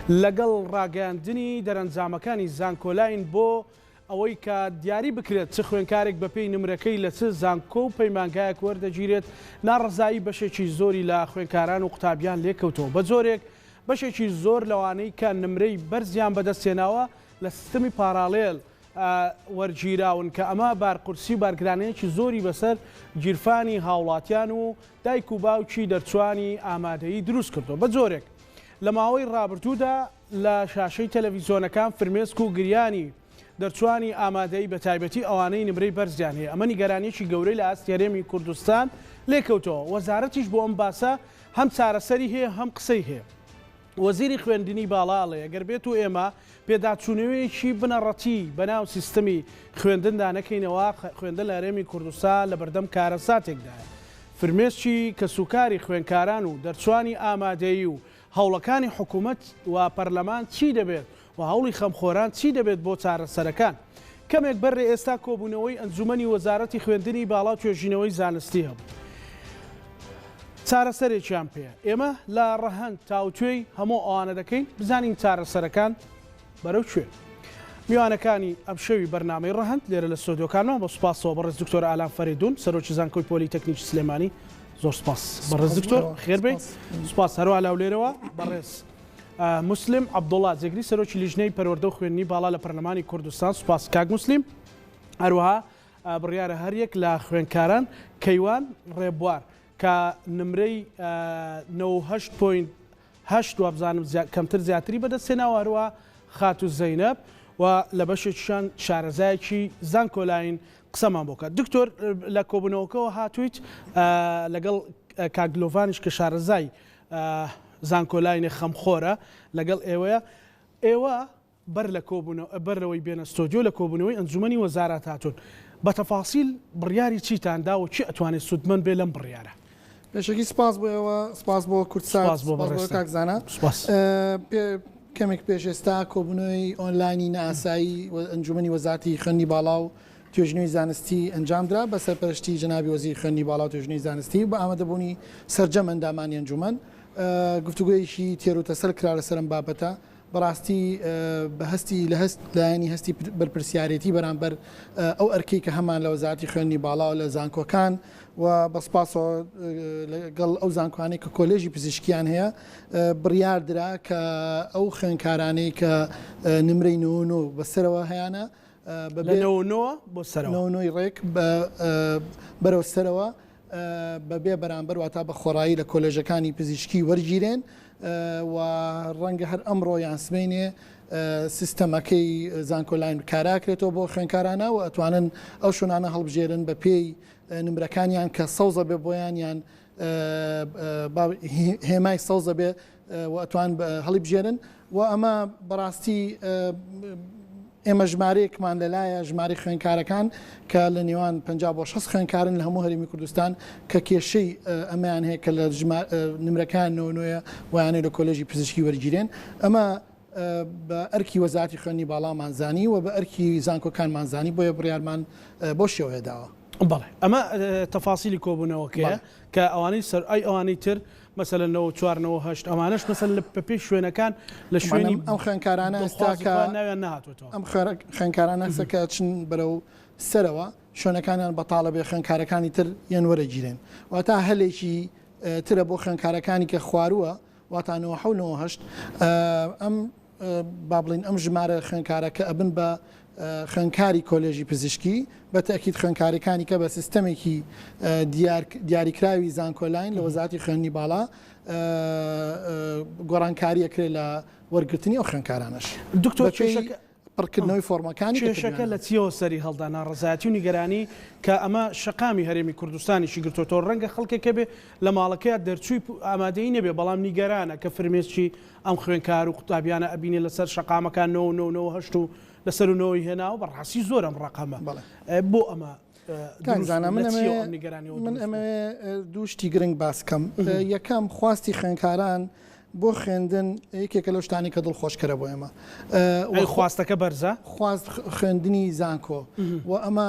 لەگەڵ ڕاگەاندنی دەرەنجامەکانی زانکۆلاین بۆ ئەوەی کە دیاری بکرێت چ خوێنکارێک بەپێی نمرەکەی لە چ زانکۆ و پەیمانگایەک وەردەگیرێت ناڕزایی بەشێکی زۆری لە خوێنکاران و قوتابیان لێکەوتەوە بە جۆرێک بەشێکی زۆر لەوانەی کە نمرەی بەرزیان بەدەستێناوە لە سیستەمی پاراڵێل وەرگیراون کە ئەمە بارقورسی و بارگرانەیەکی زۆری بەسەر گیرفانی هاوڵاتیان و دایک و باوکی دەرچوانی ئامادەیی دروست کردەوە بە جۆرێک لە ماوەی ڕابردوودا لە شاشەی تەلەڤیزۆنەکان فرمێسک و گریانی دەرچوانی ئامادەی بە تایبەتی ئەوانەی نمرەی بەرزیان هەیە ئەمە نیگەرانیەکی گەورەی لە ئاستێرێمی کوردستان لێکەوتەوە وەزارەتیش بۆ ئەم باسە هەم چارەسەری هەیە هەم قسەی هەیە وەزیری خوێندنی باڵاڵێ ئەگەر بێت و ئێمە پێداچوونەوەیەکی بنەڕەتی بەناو سیستەمی خوێندندا نەکەینەوە خوێندن لە هەرێمی کوردستان لە بەردەم کارەساتێکدایە فرمێسکی کە سوکاری خوێنکاران و دەرچوانی ئامادەیی و هەوڵەکانی حکوومەت و پەرلەمان چی دەبێت و هەوڵی خەمخۆران چی دەبێت بۆ چارەسەرەکان کەمێک بەرێ ئێستا کۆبوونەوەی ئەنجومەنی وەزارەتی خوێندنی باڵا و توێژینەوەی زانستی هەبوو چارەسەرێکیان پێ ئێمە لە ڕەهەند تاوتوێی هەموو ئەوانە دەکەین بزانین چارەسەرەکان بەرەو کوێ میوانەکانی ئەم شەوی بەرنامەی ڕەهەند لێرە لە سۆدیۆکانەوە بە سوپاسەوە بەڕێز دکتۆر ئالان فەریدون سەرۆکی زانکۆی پۆلیتەکنیکی سلێمانی زۆر سپاس بەڕێز دکتۆر خێربێ سپاس هەروە لاولێرەوە بەڕێز مسلم عەبدوڵڵا جێگری سەرۆکی لیژنەی پەروەردە و خوێندنی باڵا لە پەرلەمانی کوردستان سوپاس کاک مسلیم هەروەها بڕیارە هەریەک لە خوێندکاران کەیوان ڕێبوار کە نمرەی 98.8 وابزانم کەمتر زیاتری بەدەستێناوە هەروە خاتو زەینەب و لە بەشێکیشان شارەزایەکی زانکۆلاین قسەمان بۆکات دکتۆر لە کۆبوونەوەکەوە هاتوویت لەگەڵ کاگلۆڤانیش کە شارەزای زانکۆلاینە خەمخۆرە لەگەڵ ئێوە بەرلەوەی بێنە ستۆدیۆ لە کۆبوونەوەی ئەنجومەنی وەزارات هاتوون بە تەفاسیل بڕیاری چیتاندا و چی ئەتوانێت سودمەند بێ لەم بڕیارە پێشەکی سپاس بۆ ئێوە سپاس بۆ کورتسات کاکزانە کەمێک پێش ئێستا کۆبوونەوەی ئۆنلاینی نائاسایی ئەنجومەنی وەزارەتی خوێندنی باڵا و توێژینەوەی زانستی ئەنجامدرا بە سەرپەرشتی جەنابی وەزیری خوێندنی باڵا و توێژینەوەی زانستی بە ئامادەبوونی سەرجەم ئەندامانی ئەنجومەن گفتوگویەکی تێروتەسەر کرا لەسەرم بابەتە بەڕاستی لایەنی هەستی بەرپرسیارەتی بەرامبەر ئەو ئەرکەی کە هەمان لە وەزارەتی خوێندنی باڵا و لە زانکۆکان و بەسپاسەوە لەگەڵ ئەو زانکۆانەی کە کۆلێژی پزیشکیان هەیە بڕیاردرا کە ئەو خوێندکارانەی کە نمرەی 99 بەسەرەوە هەیەە بۆ ڕێک بەرەو سەرەوە بەبێ بەرامبەر واتە بە خۆڕایی لە کۆلێژەکانی پزیشکی وەرگیرێن و ڕەنگە هەر ئەمڕۆ یان سبەینێ سیستەمەکەی زانکۆلاین کاراکرێتەوە بۆ خوێندکارانە و ئەتوانن ئەو شوێنانە هەڵبژێرن بە پێی نمرەکانیان کە سەوزە بێ بۆیان یان هێمای سەوزە بێ و ئەتوان هەڵی بژێرن و ئەمە بەڕاستی ئێمە ژمارەیەکمان لەلایە ژماری خوێندکارەکان کە لە نێوان 56 خوێندکارن لە هەموو هەرێمی کوردستان کە کێشەی ئەمەیان هەیە کە لە نمرەکان نۆە ویانەی لە کۆلێژی پزیشکی وەرگیرێن ئەمە بە ئەرکی وەزارەتی خوێندنی باڵامانزانی و بە ئەرکی زانکۆکانمانزانی بۆیە بڕیارمان بۆ شێوەیە داوە بەڵێ ئەمە تەفاسیلی کۆبوونەوەکەیە کە ئەوانەی سەر ئەوانەی تر مەسەلەن 94 ئەمانش مەسەن لە پێی شوێنەکان لە شوێنی ئەم خوێندکارانە ناویان نهاتوێتەوە ئەم خوێندکارانە سەکە چن بەرەو سەرەوە شوێنەکانیان بەتاڵە بێ خوێندکارەکانی تر یان وەرەگیرێن واتە هەلێکی ترە بۆ خوێندکارەکانی کە خوارووە واتانەوە 98 ئەم با بڵین ئەم ژمارە خوێندکارە کە ئەبن بە خوێندکاری کۆلێژی پزیشکی بە تەکید خوێندکارەکانی کە بە سیستەمێکی دیاریکراوی زانکۆلاین لە وەزارەتی خوێندنی باڵا گۆڕانکاریەکرێت لە وەرگرتنی ئەو خوێندکارانش دکتۆر پڕکردنەوەی فۆرمەکانی کێشەکە لە چیەوە سەری هەڵدانا ڕزایەتی و نیگەرانی کە ئەمە شەقامی هەرێمی کوردستانیشی گرتوۆ ڕەنگە خەڵکێکە بێ لە ماڵەکەیە دەرچووی ئامادەی نەبێ بەڵام نیگەرانە کە فرمێسکی ئەم خوێندکار و قوتابیانە ئەبینێ لەسەر شەقامەکان 99 و لەسەرونەوەی هێنا و بەڕاستی زۆر ئەم ڕقەمە بۆ ئەمە من ئەمە دووشتی گرنگ باسکەم یەکەم خواستی خوێندکاران بۆ خوێندن یەکێکە لەو شتانی کە دڵخۆشکەرە بۆ ئێمە خواستەکە بەرزە خواست خوێندنی زانکۆ و ئەمە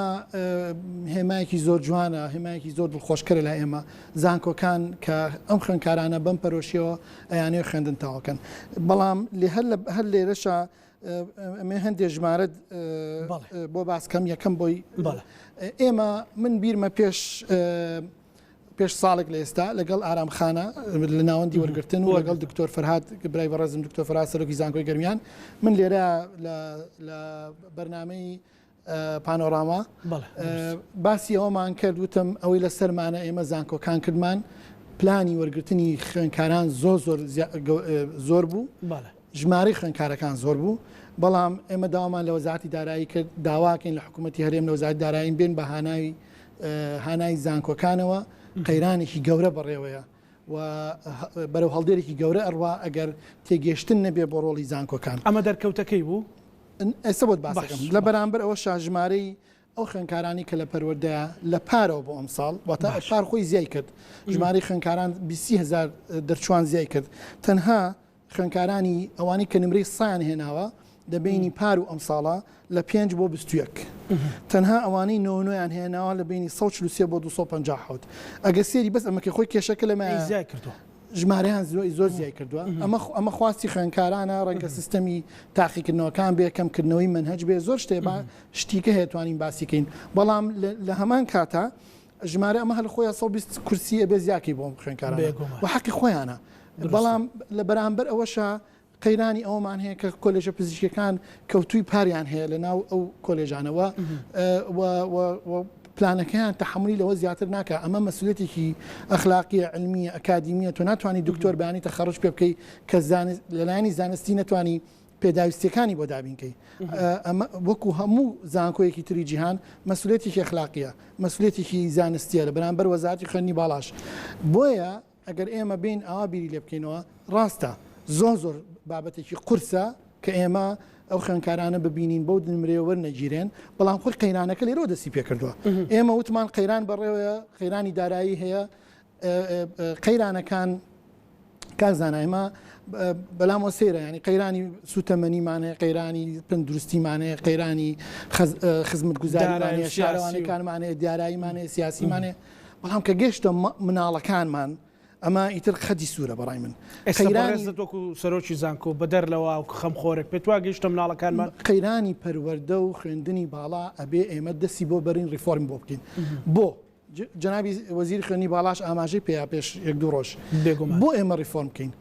هێمایەکی زۆر جوانە هێمایەکی زۆر دڵخۆشکەرە لە ئێمە زانکۆکان کە ئەم خوێندکارانە بەم پەرۆشیەوە ئەیانێ خوێندن تاواکەن بەڵام هەر لێرەشە ئەمێ هەندێک ژمارەت بۆ باسکەم یەکەم بۆی ئێمە من بیرمە پێش ساڵێک لە ئێستا لەگەڵ ئارامخانە لە ناوەندی وەرگرتن و لەگەڵ دکتۆر فەرهاد برای بەڕێزم دکتۆر فەرهاد سەرۆکی زانکۆی گەرمیان من لێرە لە بەرنامەی پانۆراما باسی ئەوەمان کرد وتم ئەوەی لە سەرمانە ئێمە زانکۆکان کردمان پلانی وەرگرتنی خوێندکاران زۆر بوو ژمارەی خوێندکارەکان زۆر بوو بەڵام ئێمە داوامان لە وەزارەتی دارایی کرد داواکەین لە حکوومەتی هەرێم لە وەزارەتی دارایین بێن بە هانای زانکۆکانەوە قەیرانێکی گەورە بەڕێوەیە و بەرەو هەڵدێرێکی گەورە ئەڕوا ئەگەر تێگەشتن نەبێ بۆ ڕۆڵی زانکۆکان ئەمە دەرکەوتەکەی بوو ئێستا بۆت باسەکەم لە بەرامبەر ئەوە شاژمارەی ئەو خوێندکارانی کە لە پەروەردەیە لە پارەوە بۆ ئەم ساڵ واتە پار خۆی زیای کرد ژمارەی خوێندکاران 20,000 دەرچوان زیای کرد تەنها خوێندکارانی ئەوانی کە نمرەی سایان هێناوە دەبینی پار و ئەم ساڵە لە 5 بۆ 21 تەنها ئەوانەی نۆیان هێناوە لە بینی 143 بۆ 250 ئەگە سێری بەس ئەمەکە خۆی کێشەکە لەمە زیای کردووە ژمارەیان زۆر زیای کردووە ئەمە خواستی خوێندکارانە ڕەنگە سیستەمی تاقیکردنەوەکان بێ کەمکردنەوەی منهج بێ زۆر شتێبا شتیکە هێتوانین باسیکەین بەڵام لە هەمان کاتە ژمارە ئەمە هەر خۆیان 120 کورسیە بێ زیاکی بۆم خوێندکاران و حەقی خۆیانە بەڵام لە بەرامبەر ئەوەشە قەیرانی ئەومان هەیە کە کۆلێژە پزیشکەکان کەوتوی پاریان هەیە لە ناو ئەو کۆلێژانەوە پلانەکەیان تەحملی لەوە زیاتر ناکە ئەمە مەسئولێتێکی ئەخلاقیە علمیە ئەکادیمیە تۆ ناتوانانی دکتۆر بەیانی تەخەڕج پێ بکەی کە لەلایەنی زانستی نەتوانی پێداویستەکانی بۆ دابینکەی ئەمە وەکو هەموو زانکۆیەکی تری جیهان مەسئولێتێکی ئەخلاقیە مەسئولێتێکی زانستیە لە بەرامبەر وەزارەتی خوێندنی باڵاش بۆیە ئەگەر ئێمە بین ئاوا بیری لێ بکەینەوە ڕاستە زۆر بابەتێکی قورسە کە ئێمە ئەو خوێندکارانە ببینین بەو نمرێ وەرنەگیرێن بەڵام خۆی قەیرانەکە لێرەوە دەستی پێ کردووە ئێمە وتمان قەیران بەڕێوەیە قەیرانی دارایی هەیە قەیرانەکان کارزانایمە بەلامەوە سێرە ینی قەیرانی سوتەمەنیمانەیە قەیرانی پندروستیمانەیە قەیرانی خزمەتگوزاریمانەیە شارەوانەکانمانەیە دیاراییمانەیە سیاسیمانێ بەڵام کە گەشتە مناڵەکانمان ئەمە ئیتر خەدی سوورە بەڕای من وەکو سەرۆکی زانکۆ بە دەرلەوە و خەم خۆرێک پێ توا گەیشتە مناڵەکانمان قەیرانی پەروەردە و خوێندنی باڵا ئەبێ ئێمە دەستی بۆ بەرین ریفۆرم بۆ بکەین بۆ جنابی وەزیری خوێندنی باڵاش ئاماژەی پێیا پێش 1-2 ڕۆژ بۆ ئێمە ریفۆرم بکەین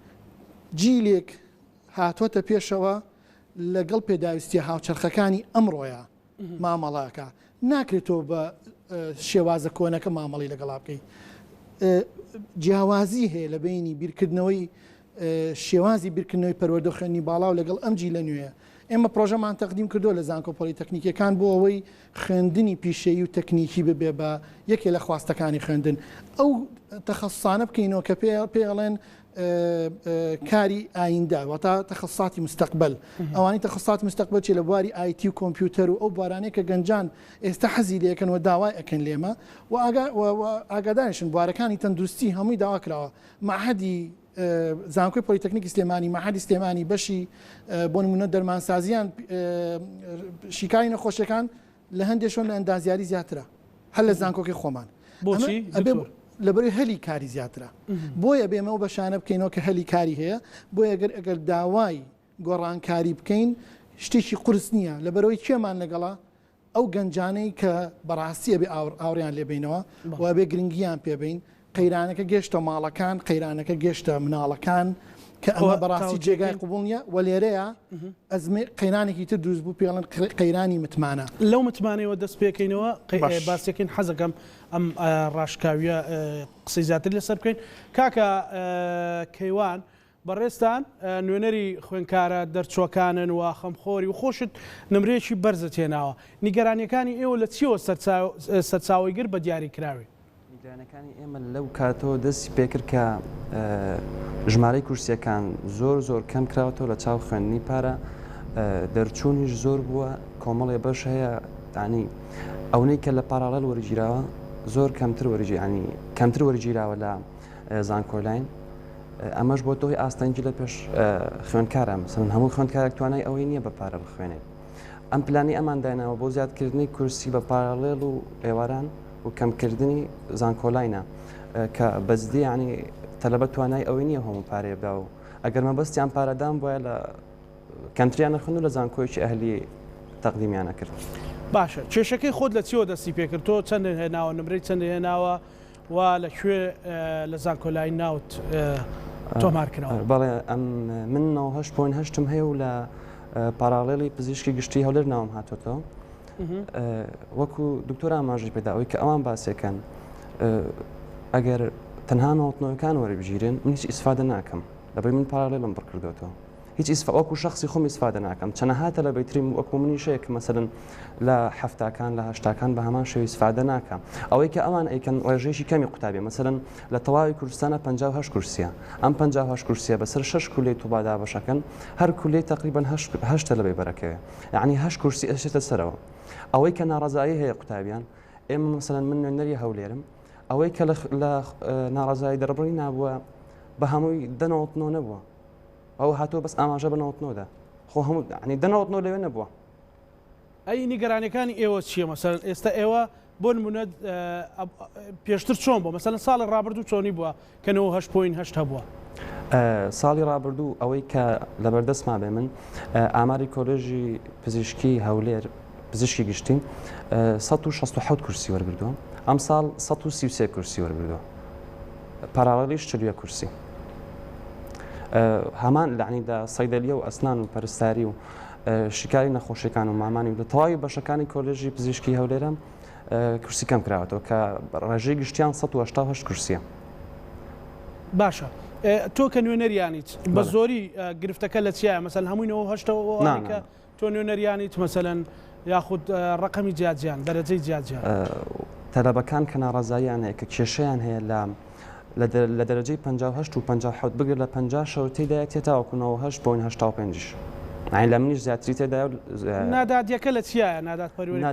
جیلێک هاتۆتە پێشەوە لەگەڵ پێداویستی هاوچەرخەکانی ئەمڕۆیە مامەڵاکە ناکرێتەوە بە شێوازە کۆنەکە مامەڵی لەگەڵا بکەی جیاوازی هەیە لە بینی بیرکردنەوەی شێوازی بیرکردنەوەی پەروەردە خوێندنی باڵا و لەگەڵ ئەم جی لە نوێە ئێمە پرۆژەمان تەقدیم کردو لە زانکۆ پۆلیتەکنیکیەکان بۆ ئەوەی خوێندنی پیشەیی و تەکنیکی ببێ بە یەکێ لە خواستەکانی خوێندن ئەو تەخەسوسانە بکەینەوە کە پێڵێن کاری ئایندە واتە تەخەسوساتی مستەقبل ئەوانی تەخەسوسات مستەقبل چێ لە بواری آیتی و کۆمپیوتەر و ئەو بوارانەیە کە گەنجان ئێستا حەزی لێکن و داوای ئەکەن لێمە و ئاگادارشن بوارەکانی تەندروستی هەمووی داوا کراوە معهدی زانکۆی پۆلیتەکنیکی سلێمانی معهدی سلێمانی بەشی بۆ نمونە دەرمانسازیان شیکاری نەخۆشیەکان لە هەندێکشۆن لە ئەندازیاری زیاترە هەر لە زانکۆکی خۆمان لەبەروی هەلی کاری زیاترە بۆیە بێمە و بەشانە بکەینەوە کە هەلی کاری هەیە بۆیە ئەگەر داوای گۆڕانکاری بکەین شتێکی قورس نییە لەبەرەوەی کێمان لەگەڵا ئەو گەنجانەی کە بەڕاستیە بێ ئاوریان لێبینەوە و بێ گرنگیان پێبین قەیرانەکە گەشتە ماڵەکان قەیرانەکە گەشتە مناڵەکان کە ئەمە بەڕاستی جێگای قوبوڵ نیە و لێرەیە ئەزمێ قەیرانێکی تر دروست بوو پێڵەن قەیرانی متمانە لەو متمانەوە دەست پێکەینەوە باسێکین حەزەکەم ئەم ڕاشکاویە قسەی زیاتر لەسەر بکەین کاکە کەیوان بەڕێستان نوێنەری خوێندکارە دەرچووەکانن و خەمخۆری و خۆشت نمرێکی بەرزە تێناوە نیگەرانیەکانی ئێوە لە چیەوە سەرچاویگر بە دیاری کراوی نیگەرانەکانی ئێمە لەو کاتەوە دەستی پێکرد کە ژمارەی کورسیەکان زۆر کەم کراوەتەوە لە چاو خوێندنی پارە دەرچوونیش زۆر بووە کۆمەڵێ بەش هەیە ینی ئەوەی کە لە پاراڵەل وەرگیراوە زۆر کەمتر وەرگیراوە لە زانکۆلاین ئەمەش بۆ تۆی ئاستەنگی لە پێش خوێندکارە مەسەڵەن هەموو خوێندکارێک توانای ئەوەی نییە بە پارە بخوێنێت ئەم پلانی ئەمان دایناوە بۆ زیادکردنی کورسی بە پارالێڵ و ئێواران و کەمکردنی زانکۆلاینە کە بەزدی ینی تەلەبە توانای ئەوەی نییە هەموو پارێ بدا و ئەگەر مەبەستیان پارەدان بۆیە لە کەنتریانە خوێن و لە زانکۆیەکی ئەهلی تەقدیمیانە کرد. باشە کێشەکەی خۆت لە چیەوە دەستی پێکرد تۆ چەند هێناوە نمرەی چەند هێناوە و لەکوێ لە زانکۆلای ناوت تۆمارکردەوە؟ بەڵێ من 9.8 هەیە و لە پارالێڵی پزیشکی گشتی هەولێر ناوم هاتوۆتەوە وەکو دکتۆر ئاماژی پێدا ئەوەی کە ئەوان باسیەکەن ئەگەر تەنها نەوەتنەوەکان وەربژیرن من هیچ ئیسفادە ناکەم لەبەر من پارالێڵم بڕکردوێتەوە هیچ وەکو شخصی خۆم ئیسفادە ناکەم چەنە هاتە لە بەیتریم وەکو منیشەیە کە مەسەلەن لە هەفتاکان لە هەشتاکان بە هەمان شێوە ئیسفادە ناکەم ئەوەی کە ئەوان ئەیکەن ڕێژەیەکی کەمی قوتابێ مەسەلەن لە تەواوی کوردستانە 58 کورسیە ئەم 58 کورسیە بەسەر 6 کولەی توبادا بەشەکەن هەر کولەی تقریبان 8 لەبێ بەرەکەوێ یعنی 8 کورسی ئەشێتە سەرەوە ئەوەی کە ناڕزایی هەیە قوتابیان ئێمە مەسەلەن من نوێنەری هەولێرم ئەوەی کە لە ناڕزایی دەربڕی نابووە بە هەمووی دەنەوەتنەوە نەبووە ئەو هاتووە بەس ئاماژە بنەوەتنەوەدا خۆ هەموو ینی دەنەوەتنەوە لەوێ نەبووە. ئەی نیگەرانیەکانی ئێوە چییە مەسەلەن ئێستا ئێوە بۆ نمونە پێشتر چۆن بووە مەسەلەن ساڵی ڕابردوو چۆنی بووە کەنەوە 8.8 هەبووە؟ ساڵی ڕابردوو ئەوەی کە لەبەردەستما بێ من ئاماری کۆلێژی پزیشکی هەولێر پزیشکی گشتین 167 کورسی وەرگردووە ئەم ساڵ 133 کورسی وەرگردووە پارالێلیش 40 کورسی هەمان لەعنیدا سەیدەلیە و ئەسنان و پەرستاری و شیکاری نەخۆشیەکان و مامانی و لە تەواوی بەشەکانی کۆلێژی پزیشکی هەولێرم کورسی کەم کراوەتەوە کە ڕێژەی گشتیان 188 کورسیە. باشە تۆ کە نوێنەریانیت بە زۆری گرفتەکە لە چیایە مەسەلەن هەمووینەوە هەشتەوە تۆ نوێنەریانیت مەسەلەن یاخود ڕقەمی جیاجیان دەرەجەی جیاجیان تەلەبەکان کە ناڕزاییان هەیە کە کێشەیان هەیە لە دەرەجەی 58 و 57 بگرێت لە 50 شەو تێدایە تێتاوەکوونەوە 8.85 عین لە منیش زیاتری تێدایە نادادیەکە لە چیایە نادادپەروەری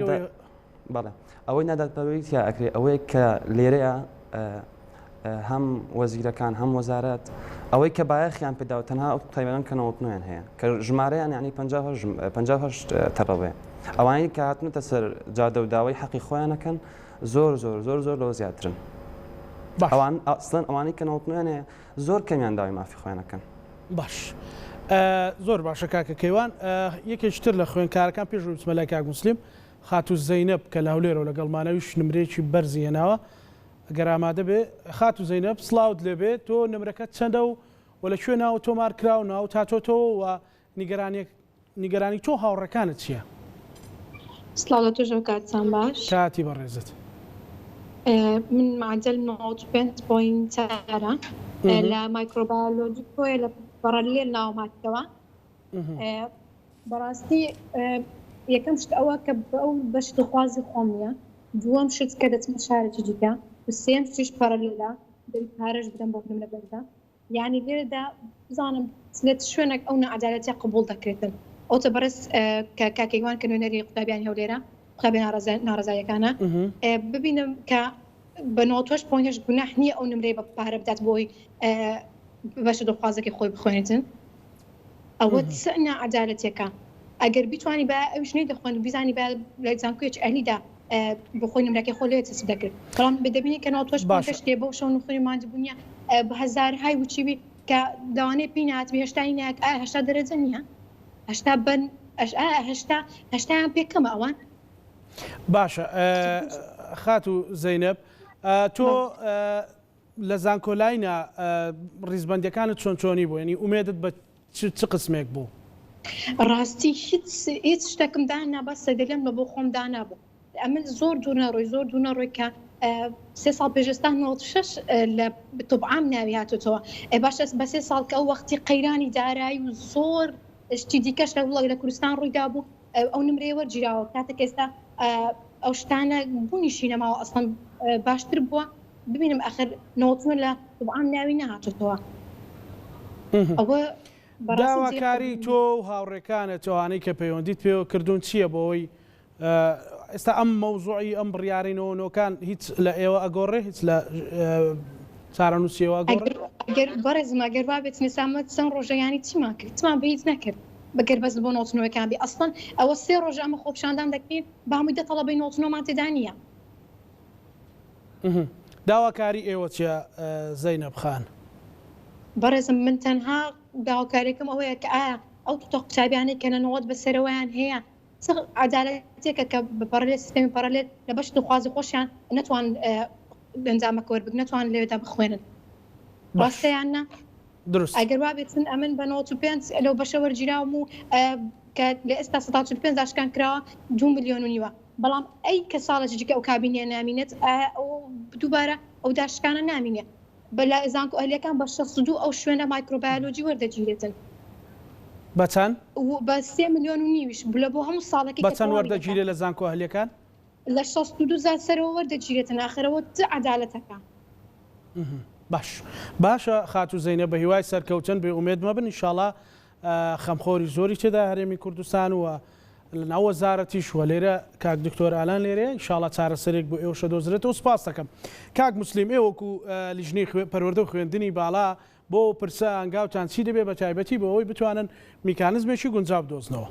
بەڵێ ئەوەی نادادپەروەری تیا ئەکرێ ئەوەیە کە لێرەیە هەم وەزیرەکان هەم وەزارەت ئەوەی کە بایەخیان پێداوە تەنها ئەو قوتابیان کە نەوەتنوێن هەیە کە ژمارەیان یعنی 58 تەڕەوێ ئەوانەی کە هاتنەتە سەر جادە و داوای حەقی خۆیانەکەن زۆر لەوە زیاترن. ئەوان ئەسڵەن ئەوانەی کە نەوەتنوێن هەیە زۆر کەمیان داوای مافی خۆیانەکەن. باش زۆر باشە کاکە کەیوان یەکێکتر لە خوێندکارەکان پێش بچمە لای کاک موسلیم خاتو زەینەب کە لە هەولێرەوە لەگەڵمانەویش نمرێکی بەرزی هێناوە ئەگەر ئامادە بێ خاتو زەینەب سڵاوت لێبێت تۆ نمرەکەت چەندە و لەکوێ ناو تۆمار کراو ناو تاتۆتەوە و نیگەرانی تۆ هاوڕەکانت چییە؟ سڵاو لە تۆژە کاتتان باش کاتی بەڕێزت من معدل 95.4 لە مایکرۆبایۆلۆجیکۆیە لە پەرەلێل ناوم هاتەوە بەڕاستی یەکەم شت ئەوە کە ئەو بەش دڵخوازی خۆم نیە دووەم شت کە دەچمە شارێکی دیکە و سێم شتیش پەرەلێلە دەبی پارەش بدەم بۆ نمرە بەردا یعنی لێرەدا بزانم لێت شوێنێک ئەو نەعەدالەتیە قبوڵ دەکرێتن ئەوتە بەرز کە کاکەیوان کە نوێنەری قوتابیانی هەولێرە قوتابیان ناڕزاییەکانە ببینم کە بە 98.8 گوناح نییە ئەو نمرەی بە پارە بدات بۆی بەشە دڵخوازەکەی خۆی بخوێنێتن ئەوە چ نەعەدالەتیەکە ئەگەر بیتوانی بە ئەوش نەی دەخوێن بیزانی بە لە زانکۆیەکی ئەهلیدا بخۆی نمرەکەی خۆ لێت چ دەکرد بەڵام بەدەبینی کە 98.8 لێ بۆ شەو نخوێنی ماندبوونیە بە هەزار های وچیوی کە داوانەی پێی نهاتبی هێشتای ناک هەشتا دەرەجە نییە هەشتا بن هەشتایان پێکەمە ئەوان باشە خاتو زەینەب تۆ لە زانکۆلاینە ڕیزبەندەکانت چۆنی بوو ینی ئومێدت بە چ قسمێک بوو؟ ڕاستی هیچ شتێکم دانا بە سەدەلێم لە بۆ خۆم دانابوو ئەمە زۆر دوونەڕۆی کە 3 ساڵ پێشستان 96 لە تۆبعام ناوی هاتوتەوە باشە بە 3 ساڵ کە ئەو وەختی قەیرانی دارایی و زۆر شتی دیکەش لە وڵات لە کوردستان ڕوویدا بوو ئەو نمرەیە وەرگیراوە کاتێک ئێستا ئەو شتانە بوونیشی نەماوە ئەسڵەن باشتر بووە ببینم ئەخر نەوەتنە لە طبعام ناوی نەهاتوتەوە ئەوە داواکاری تۆ و هاوڕێکانە تۆوانەی کە پەیوەندیت پێوە کردوون چییە بۆەوەی ئێستا ئەم مەوزوعی ئەم بڕیارینەوەنەوەکان هیچ لە ئێوە ئەگۆڕێ هیچ لە چارەنووسیەوە گۆڕ ئەگەر بەڕێزمە ئەگەر بابێت نێسامە چەند ڕۆژەیانی چیمان کرد چمان بەهیچ نەکرد بەگەر بەس بۆ نۆتنەوەکان بێ ئەسڵەن ئەوە 3 ڕۆژ ئەمە خۆپشاندان دەکەین بە هەمووی دەتەڵەبەی نۆتنەوەمان تێدا نییە. داواکاری ئێوە چیە زەینەب خان؟ بەڕێزم من تەنها داواکاریەکەم ئەوەیە کە ئایا ئەو تۆ قوتابیانەی کە نەنەوەت بەسەرەوەیان هەیە عدالەتێکە کە بەپەرلێت سیستەمی پەرلێت لە بەش دخوازی خۆشیان نەتوان ئەنجامەکە وەربگرن نەتوان لێدا بخوێنن ڕاستەیاننا دروست ئەگەر وابێتن ئەمن بە 95 لەو بەشە وەرگیراوم و کە لە ئێستا 145 داشکان کراوە 2 ملیۆن و نیوە بەڵام ئەی کە ساڵێکیکە ئەو کابینە نامینێت دووبارە ئەو داشکانە نامینێ بەلا ئێزانکو ئەهلیەکان بە 62 ئەو شوێنە مایکرۆبایۆلۆجی وەردەگیرێتن بەچەند بە 3 ملیۆن و نیویش بلە بۆ هەموو ساڵێکی بەچەند وەردەگیرێت لە زانکۆ ئەهلیەکان لە 62 سەرەوە وەردەگیرێتن ئاخرەوە عدالەتەکە. باشە خاتو زەینە بە هیوای سەرکەوتن بێ ئومێد مەبن ئینشاڵڵا خەمخۆری زۆری تێدا هەرێمی کوردستان و لە ناو وەزارەتیش وە لێرە کاک دکتۆر ئالان لێرەیە ئینشاڵڵا چارەسەرێک بۆ ئێوە شەدۆزرێتەوە سپاس دەکەم. کاک موسلیم ئێوەکو لیژنەی پەروەردە و خوێندنی باڵا بۆ پرسە ئەنگاوتان چی دەبێت بە تایبەتی بەوەی بتوانن میکانزمێکی گونجاو بدۆزنەوە؟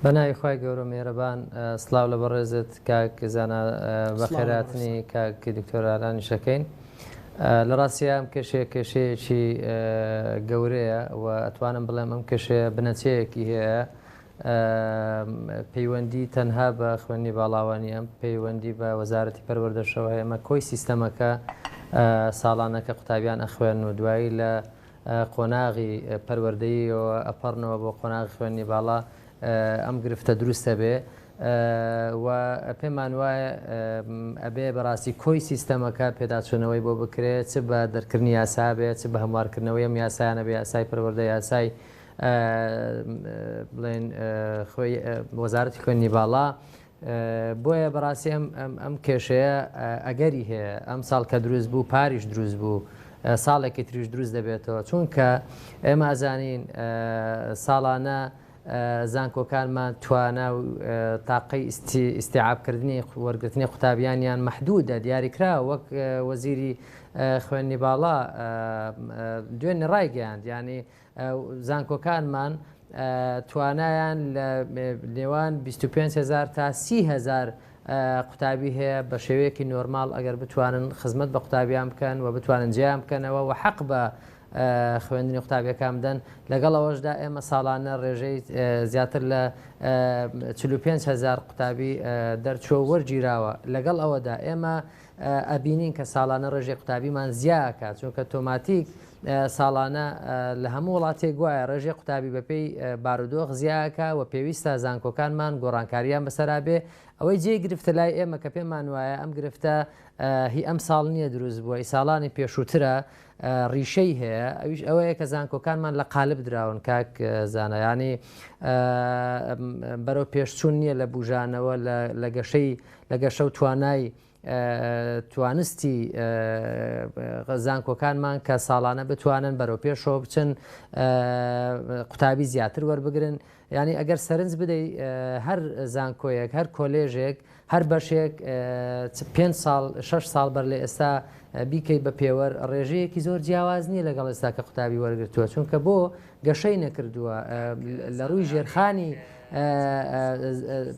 بەناوی خی گەورە مێرەبان سلااو لە بەڕێزت کاک زانە بەخێراتنی کاک دکتۆر ئالانی شەکەین لە ڕاستیە ئەم کێشەیەکی گەورەیە و ئەتوانم بڵێم ئەم کێشەیە بنەچەیەکی هەیە پەیوەندی تەنها بە خوێنی باڵاوانی ئەم پەیوەندی بە وەزارەتی پەروەردەشەوە ئێمە کۆی سیستەمەکە ساڵانەکە قوتابیان ئەخوێن و دوایی لە قۆناغی پەروەردەییەوە ئەپەڕنەوە بۆ قۆناغی خوێنی باڵا ئەم گرفتە دروستە بێ و پێمان وایە ئەبێ بەڕاستی کۆی سیستەمەکە پێداچوونەوەی بۆ بکرێت چ بە دەرکردنی یاسا بێت چ بە هەموارکردنەوەی ئەم یاسایانە بێ یاسای پەروەردە یاسای بڵێن وەزارەتی خوێنی باڵا بۆیە بەڕاستی ئەم کێشەیە ئەگەری هەیە ئەم ساڵ کە دروست بوو پاریش دروست بوو ساڵێکی تریش دروست دەبێتەوە چونکە ئێمە ئەزانین ساڵانە زانکۆکانمان توانە و تاقی ئیسیعابکردنی وەرگرتنی قوتابیانیان مەحدودە دیاریکرا وەک وەزیری خوێنی باڵا دوێنێ ڕایگەیاند ینی زانکۆکانمان توانایان لە نێوان 25,000 تا 30,000 قوتابی هەیە بە شێوەیەکی نۆرمال ئەگەر بتوانن خزمەت بە قوتابیان بکەن و بتوانن جیان بکەنەوە و حەق بە خوێندنی قوتابیەکان بدەن لەگەڵ ئەوەشدا ئێمە ساڵانە ڕێژەی زیاتر لە 45,000 قوتابی دەرچۆ وەرگیراوە لەگەڵ ئەوەدا ئێمە ئەبینین کە ساڵانە ڕێژەی قوتابیمان زیاکات چونکە تۆماتیک ساڵانە لە هەموو وڵاتێک گوایە ڕێژەی قوتابی بەپێی بارودۆخ زیاکە و پێویستە زانکۆکانمان گۆڕانکاریان بەسەرا بێ ئەوەی جێ گرفتە لای ئێمە کە پێمان وایە ئەم گرفتە هی ئەم ساڵ نییە دروست بووە ئی ساڵانی پێشووترە ڕیشەی هەیە ئەویش ئەوەیە کە زانکۆکانمان لە قالب دراون کاک زانایانی بەرەو پێشچوون نییە لە بژانەوە لە گەشە و توانای توانستی زانکۆکانمان کە ساڵانە بتوانن بەرەو پێشەوە بچن قوتابی زیاتر وەربگرن ینی ئەگەر سەرنج بدەیت هەر زانکۆیەک هەر کۆلێژێک هەر بەشێک 5 ساڵ 6 ساڵ بەر لە ئێستا بیکەیت بە پێوەەر ڕێژەیەکی زۆر جیاواز نییە لەگەڵ ئێستا کە قوتابی وەرگرتووە چونکە بۆ گەشەی نەکردووە لە ڕووی ژێرخانی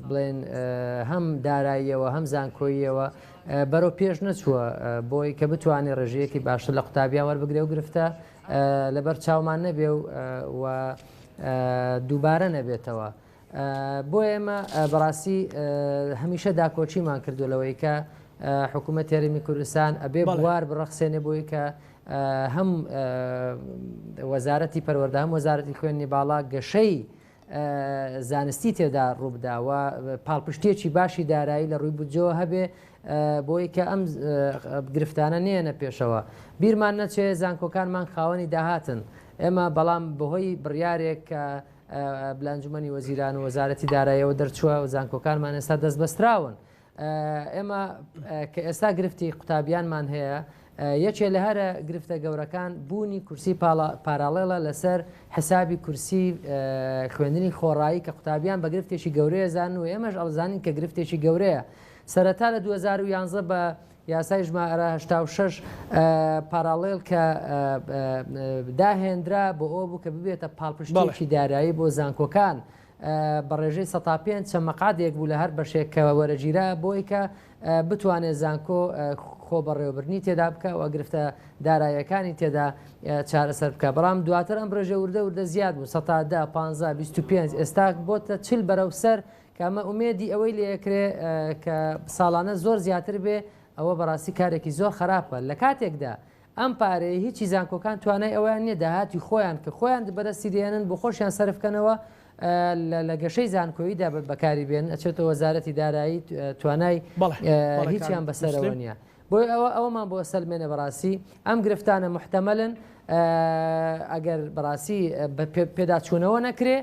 بڵێن هەم داراییەوە هەم زانکۆییەوە بەرەو پێش نەچووە بۆی کە بتوانێت ڕێژەیەکی باشتر لە قوتابیان وەربگرێ و گرفتە لەبەر چاومان نەبێ و دووبارە نەبێتەوە بۆ ئێمە بەڕاستی هەمیشە داکۆچیمان کردو لەوەی کە حکوومەت یاریمی کوردستان ئەبێ بوار بڕەخسێنێ بۆی کە هەم وەزارەتی پەروەردە هەم وەزارەتی خوێنی باڵا گەشەی زانستی تێدا ڕووبداوە پاڵپشتێکی باشی دارایی لە ڕووی بودجەوە هەبێ بۆی کە ئەم گرفتانە نێنە پێشەوە بیرمان نەچێ زانکۆکانمان خاوەنی داهاتن ئێمە بەڵام بەهۆی بڕیارێک کە بلانجومەنی وەزیران و وەزارەتی داراییەوە دەرچووە و زانکۆکانمان ئێستا دەست بەستراون ئێمە کە ئێستا گرفتی قوتابیانمان هەیە یەکێ لە هەرە گرفتە گەورەکان بوونی کورسی پاراڵێڵە لەسەر حسابی کورسی خوێندنی خۆڕایی کە قوتابیان بە گرفتێکی گەورەیە زان و ئێمەش ئەڵزانین کە گرفتێکی گەورەیە سەرەتا لە 2011 بە یاسای ژمارە 86 پاراڵێل کە داهێنرا بۆ ئەو بوو کە ببێتە پاڵپشتێکی دارایی بۆ زانکۆکان بە ڕێژەی 105 چەند مەقادێک بوو لە هەر بەشێک کە وەرەگیرا بۆی کە بتوانێت زانکۆ خۆ بەڕێوەبرنی تێدا بکە و گرفتە داراییەکانی تێدا چارەسەر بکە. بەڵام دواتر ئەم ڕێژە وردە زیاد بوو 10 15 25 ئێستا بۆتە 40 بەرەو سەر کە ئەمە ئومێدی ئەوەی لێکرێ کە ساڵانە زۆر زیاتر بێ ئەوە بەڕاستی کارێکی زۆر خراپە. لە کاتێکدا ئەم پارەیە هیچی زانکۆکان توانای ئەویان نییە داهاتی خۆیان کە خۆیان بەدەستی دێنن بۆ خۆشیان سەرفکەنەوە لە گەشەی زانکۆییدا بەکاری بێن ئەچێتەوە وەزارەتی دارایی توانای هیچیان بەسەرەوە نییە. بۆی ئەوەمان بۆ سەلمێنە بەڕاستی ئەم گرفتانە محتەمەلن ئەگەر بەڕاستی پێداچوونەوە نەکرێ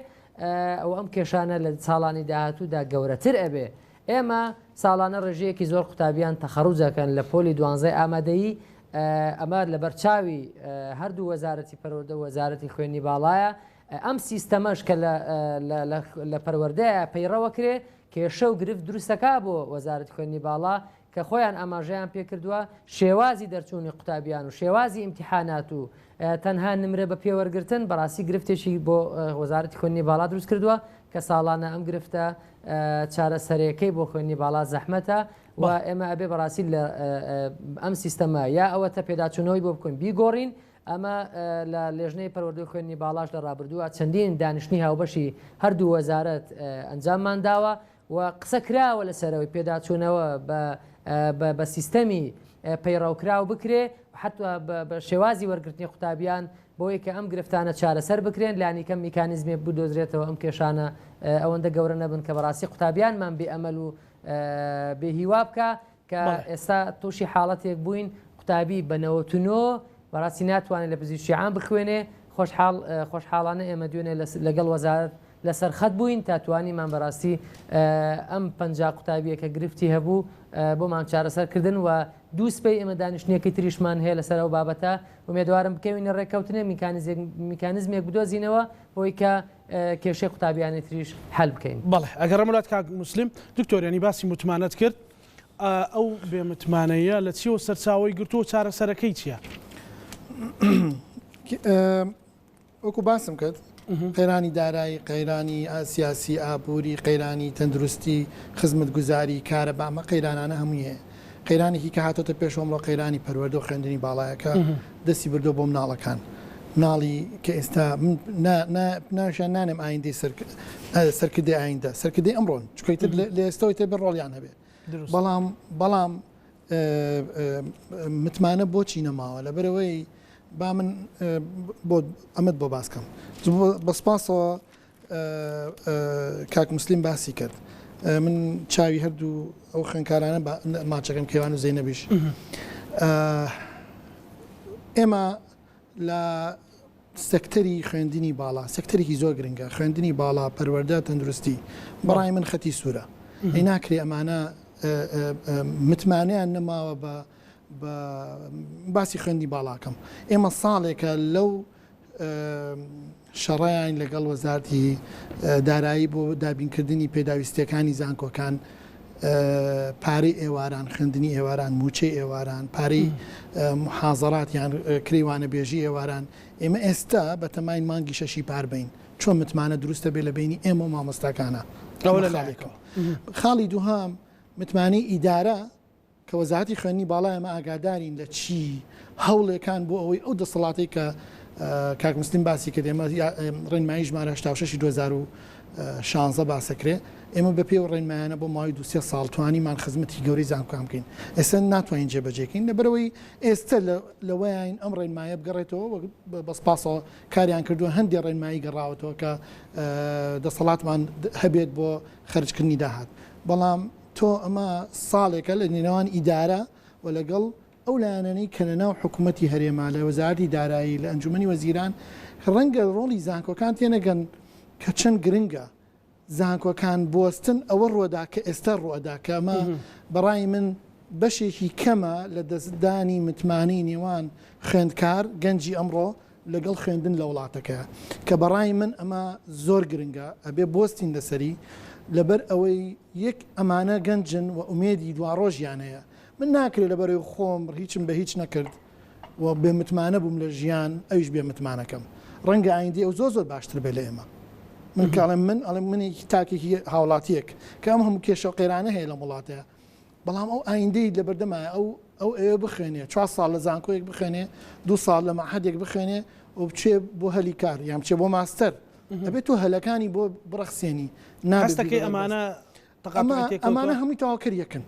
ئەو ئەم کێشانە لە ساڵانی داهاتوودا گەورەتر ئەبێ. ئێمە ساڵانە ڕێژەیەکی زۆر قوتابیان تەخەڕوجەکەن لە پۆلی 12 ئامادەیی ئەمە لە بەرچاوی هەردوو وەزارەتی پەروەردە و وەزارەتی خوێنی باڵایە ئەم سیستەمەش کە لە پەروەردەیە پەیڕەوە کرێ کێشە و گرفت دروستەکە بۆ وەزارەتی خوێنی باڵا کە خۆیان ئاماژەیان پێکردووە شێوازی دەرچوونی قوتابیان و شێوازی ئیمتیحانات و تەنها نمرە بە پێوەرگرتن بەڕاستی گرفتێکی بۆ وەزارەتی خوێنی باڵا دروست کردووە کە ساڵانە ئەم گرفتە چارەسەرەکەی بۆ خوێنی باڵا زەحمەتە و ئێمە ئەبێ بەڕاستی لە ئەم سیستەمە یا ئەوە تا پێداچوونەوەی بۆ بکەین بیگۆڕین. ئەمە لە لێژنەی پەروەردەی خوێنی باڵاش لە ڕابردووە چەندین دانیشتنی هاوبەشی هەردوو وەزارەت ئەنجاممان داوە و قسە کراوە لەسەرەوەی پێداچوونەوە بە سیستەمی پەیڕەوکراو بکرێ حتا بە شێوازی وەرگرتنی قوتابیان بۆی کە ئەم گرفتانە چارەسەر بکرێن لانیکەم میکانیزمێک بدۆزرێتەوە ئەم کێشانە ئەوەندە گەورە نەبن کە بەڕاستی قوتابیانمان بێ ئەمەل و بێهیوا بکە کە ئێستا تووشی حاڵەتێک بووین قوتابی بەنەوەتونۆ بەڕاستی ناتوانێت لە پزیشکی عام بخوێنێ خۆشحاڵانە ئێمە دوێنێ لەگەڵ وەزارەت لەسەر خەت بووین تاتوانیمان بەڕاستی ئەم 50 قوتابیە کە گرفتی هەبوو بۆمان چارەسەرکردن و دوو سپەی ئێمە دانیشتنیەکەی تریشمان هەیە لەسەر ئەو بابەتە ومێدوارم بکەوینە ڕێککەوتنێ میکانیزمێک بدۆزینەوە بۆی کە کێشەی قوتابیانی تریش هەل بکەین. بەڵێ ئەگەر ڕمەلات کاک موسلیم دکتۆریانی باسی متمانەت کرد ئەو بێمتمانەیە لە چیەوە سەرچاوی گرتووە چارەسەرەکەی چییە؟ وەکو باسم کرد قەیرانی دارایی قەیرانی سیاسی ئابووری قەیرانی تەندروستی خزمەت گوزاری کارە بامە قەیرانانە هەموویە قەیرانێکی کە هاتۆتە پێشۆمڕۆ قەیرانی پەروەردە و خوێندنی باڵایەکە دەستی بردو بۆ مناڵەکان مناڵی کە ئێستا ناشیان نانێم ئایندەی سەرکردی ئایندە سەرکردی ئەمڕۆن چکەیتر لە ئێستەوەی تێ ڕۆڵیان هەبێ بەڵام متمانە بۆچی نەماوە لەبەرەوەی با من ئەمەد بۆ باسکەم بەسپاسەوە کاک موسلیم باسی کرد من چاوی هەردوو ئەو خوێنکارانە ماچەکەم کێوان و زەینەبیش ئێمە لە سەکتەری خوێندنی باڵا سەکتەرێکی زۆر گرنگە خوێندنی باڵا پەروەردە تەندروستی بەڕای من خەتی سوورە ئەی ناکرێ ئەمانە متمانیان نەماوە بە باسی خوێندی باڵاکەم ئێمە ساڵێکە لەو شەڕیان لەگەڵ وەزارەتی دارایی بۆ دابینکردنی پێداویستیەکانی زانکۆکان پارەی ئێواران خوێندنی ئێواران موچەی ئێواران پارەی محازەرات یان کریوانە بێژی ئێواران ئێمە ئێستا بە تەمای مانگی شەشی پاربین چۆن متمانە دروستە بێ لە بینی ئێمە و مامۆستاکانە خاڵی دووهام متمانی ئیدارە کە وەزارەتی خوێندنی باڵای ئەمە ئاگادارین لە چی هەوڵێکان بۆ ئەوەی ئەو دەسەڵاتی کە کاک موسلیم باسی کرد ئێمە ڕێنمایی ژمارە 86 2016 باسەکرێ ئێمە بە پێی ڕێنمایانە بۆ ماوەی 2 ساڵ توانیمان خزمەتی گەوری زانکۆکان بکەین ئێستا ناتوانین جێبەجێکەین لەبەرەوەی ئێستا لەوەیان ئەم ڕێنمایە بگەڕێتەوە بەسپاسەوە کاریان کردووە هەندێک ڕێنمایی گەڕاوەتەوە کە دەسەڵاتمان هەبێت بۆ خەرجکردنی داهات بەڵام تۆ ئەمە ساڵێکە لە نێوان ئیدارە و لەگەڵ ئەو لایەنەی کە لەناو حکوومەتی هەرێما لە وەزارەتی دارایی لە ئەنجومەنی وەزیران ڕەنگە ڕۆڵی زانکۆکان تێنەگەن کە چەند گرنگە زانکۆکان بوەستن ئەوە ڕۆدا کە ئێستا ڕۆدا کە ئەمە بەڕای من بەشێکی کەمە لە دەستدانی متمانی نێوان خوێندکار گەنجی ئەمڕۆ لەگەڵ خوێندن لە وڵاتەکە کە بەڕای من ئەمە زۆر گرنگە ئەبێ بۆستین لەسەری لەبەر ئەوەی یەک ئەمانە گەنجن و ئومێدی دوا ڕۆژیان هەیە من ناکرێت لەبەرەوەی خۆم هیچم بە هیچ نەکرد و بێمتمانە بووم لە ژیان ئەویش بێمتمانەکەم ڕەنگە ئایندی ئەو زۆر باشتر بێ لە ئێمە من کاڵێم من ئەڵێ منێکی تاکێکی هاوڵاتیەک کە ئەم هەموو کێشە و قێرانە هەیە لە وڵاتەیە بەڵام ئەو ئایندەی لەبەردەمایە ئەو ئێوە بخوێنێ 4 ساڵ لە زانکۆیەک بخوێنێ 2 ساڵ لە مەعهەدێک بخوێنێ و بچێ بۆ هەلی کار یان بچێ بۆ ماستەر ئەبێت تۆ هەلەکانی بۆ بڕەخسێنی هەستەکەی ئەمانە هەمووی تەواوکردیەکەن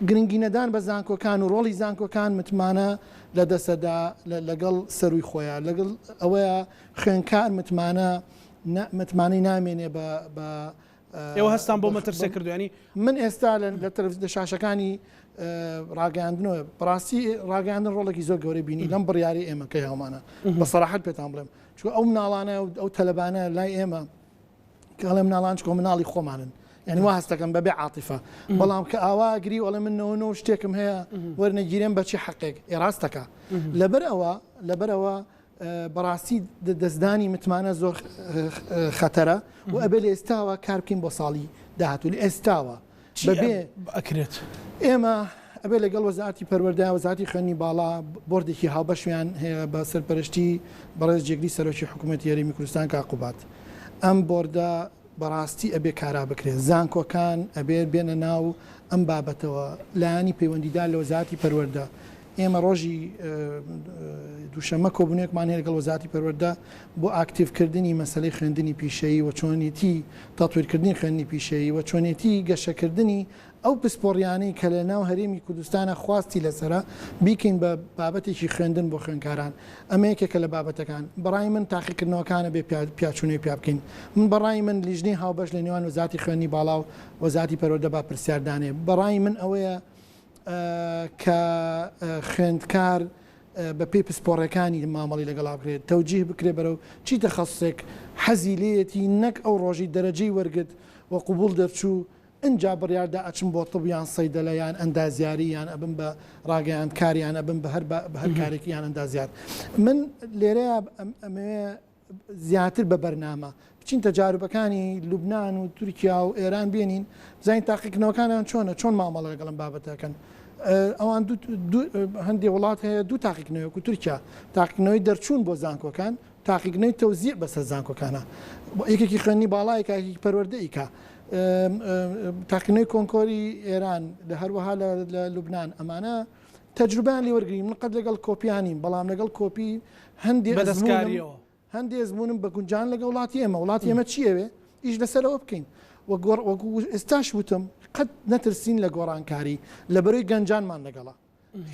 گرنگینەدان بە زانکۆکان و ڕۆڵی زانکۆکان متمانە لە دەسەدا لەگەڵ سەروی خۆیان لەگەڵ ئەوەیە خوێنکار متمانەی نامێنێ بە ئێوە هەستان بۆ مەترسێ کردوانی من ئێستا لە تەلەڤیزیۆن شاشەکانی ڕاگەاندنەوە بەڕاستی ڕاگەاندن ڕۆڵێکی زۆر گەورەی بینی لەم بڕیاری ئێمە کە هەمانە بە سەراحەت پێتان بڵێم چون ئەو مناڵانە ئەو تەلەبانە لای ئێمە کەڵێ مناڵان چکۆ مناڵی خۆمانن یعنی وا هەستەکەم بەبێ عاتیفە بەڵام کە ئاواگری وەڵێ منەوە شتێکم هەیە وەرنەگیرێن بەچی حەقێک ئێڕاستەکە لەبەرەوە بەڕاستی دەستدانی متمانە زۆر خەتەرە و ئەبێ لە ئێستاوە کار بکەین بۆ ساڵی داهاتوو لە ئێستاوە بەبێ ئەکرێت ئێمە ئەبێ لەگەڵ وەزارەتی پەروەردە وەزارەتی خوێنی باڵا بۆردێکی هاوبەشیان هەیە بە سەرپەرشتی بەڕێز جێگری سەرۆکی حکوومەتی هەرێمی کوردستان کاقوبات ئەم بۆردە بەڕاستی ئەبێ کارا بکرێت زانکۆکان ئەبێ بێنە ناو ئەم بابەتەوە لایانی پەیوەندیدار لە وەزارەتی پەروەردە ئێمە ڕۆژی دووشەمە کۆبوونێکمان هەیە لەگەڵ وەزارەتی پەروەردە بۆ ئاکتیڤکردنی مەسەلەی خوێندنی پیشەیی و چۆنێتی تاتویرکردنی خوێندنی پیشەیی و چۆنێتی گەشەکردنی ئەو پسپۆڕیانەی کە لە ناو هەرێمی کوردستانە خواستی لەسرە بیکەین بە بابەتێکی خوێندن بۆ خوێندکاران ئەمە یەکێکە لە بابەتەکان بەڕای من تاقیکردنەوەکانە بێ پیاچوونەی پیا بکەین من بەڕای من لیژنەی هاوبەش لە نێوان وەزارەتی خوێندنی باڵا و وەزارەتی پەروەردە با پرسیاردانێ بەڕای من ئەوەیە کە خوێندکار بە پێی پسپۆڕەکانی مامەڵی لەگەڵا بکرێت تەوجیه بکرێ بەرەو چی تەخەسوسێک حەزی لێتی نەک ئەو ڕۆژی دەرەجەی وەرگرت و قوبوڵ دەرچوو ئەجا بڕیاردا ئەچم بۆ تڵبیان سەیدەلەیان ئەندازیارییان ئەبن بە ڕاگەیان کاریان ئەبن بە هەر کارێکیان ئەندازیار من لێرەیە ئەمەوێ زیاتر بە بەرنامە بچین تەجاروبەکانی لوبناان و تورکیا و ئێران بێنین زین تاقیکردنەوەکانیان چۆن مامەڵە لەگەڵم بابەتەکەن ئەوان هەندێک وڵات هەیە دوو تاقیکردنەوەک و تورکیا تاقیکردنەوەی دەرچوون بۆ زانکۆکان تاقیکردنەوەی تەوزیع بەسەر زانکۆکانە یەکێکی خوێندنی باڵای کاکی پەروەردەیکە تاقیکردنەوەی کۆنکۆری ئێران لە هەروەها لە لوبناان ئەمانە تەجروبیان لێ وەرگین من قەت لەگەڵ کۆپیانیم بەڵام لەگەڵ کۆپی هەندێک زمونم بە گونجان لەگە وڵاتی ئێمە چیەوێ ئیش لەسەرەوە بکەین وەکو ئێستاش وتم قەت نەترسین لە گۆڕانکاری لە بەرەوەی گەنجانمان لەگەڵا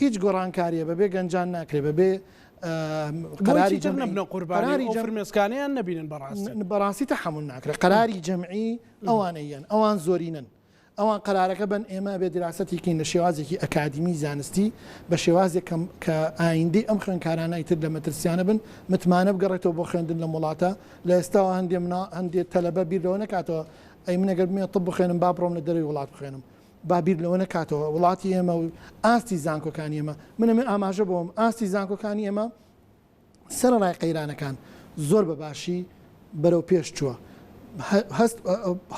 هیچ گۆڕانکاریە بەبێ گەنجان ناکرێت بەبێ فرمێسکانیان نبینن بەڕاستی تەحمل ناکرێت قەراری جەمعی ئەوانەیەن ئەوان زۆرینن ئەوان قەرارەکە بن ئێمە بێ دراسەتیکەین لە شێوازێکی ئەکادمی زانستی بە شێوازێک کە ئایندەی ئەم خوێندکارانەی تر لە مەترسیانە بن متمانە بگەڕێتەوە بۆ خوێندن لە وڵاتە لە ئێستاوە هەندێک تەلەبە بیرەوە نکاتەوە ئەی منەگەر بمێ طب بخوێنم با بڕۆم لە دەروی وڵات بخوێنم با بیر لەوە نکاتەوە وڵاتی ئێمە و ئاستی زانکۆکانی ئێمە منە ئاماژە بۆم ئاستی زانکۆکانی ئێمە سەرڕای قەیرانەکان زۆر بەباشی بەرەو پێش چووە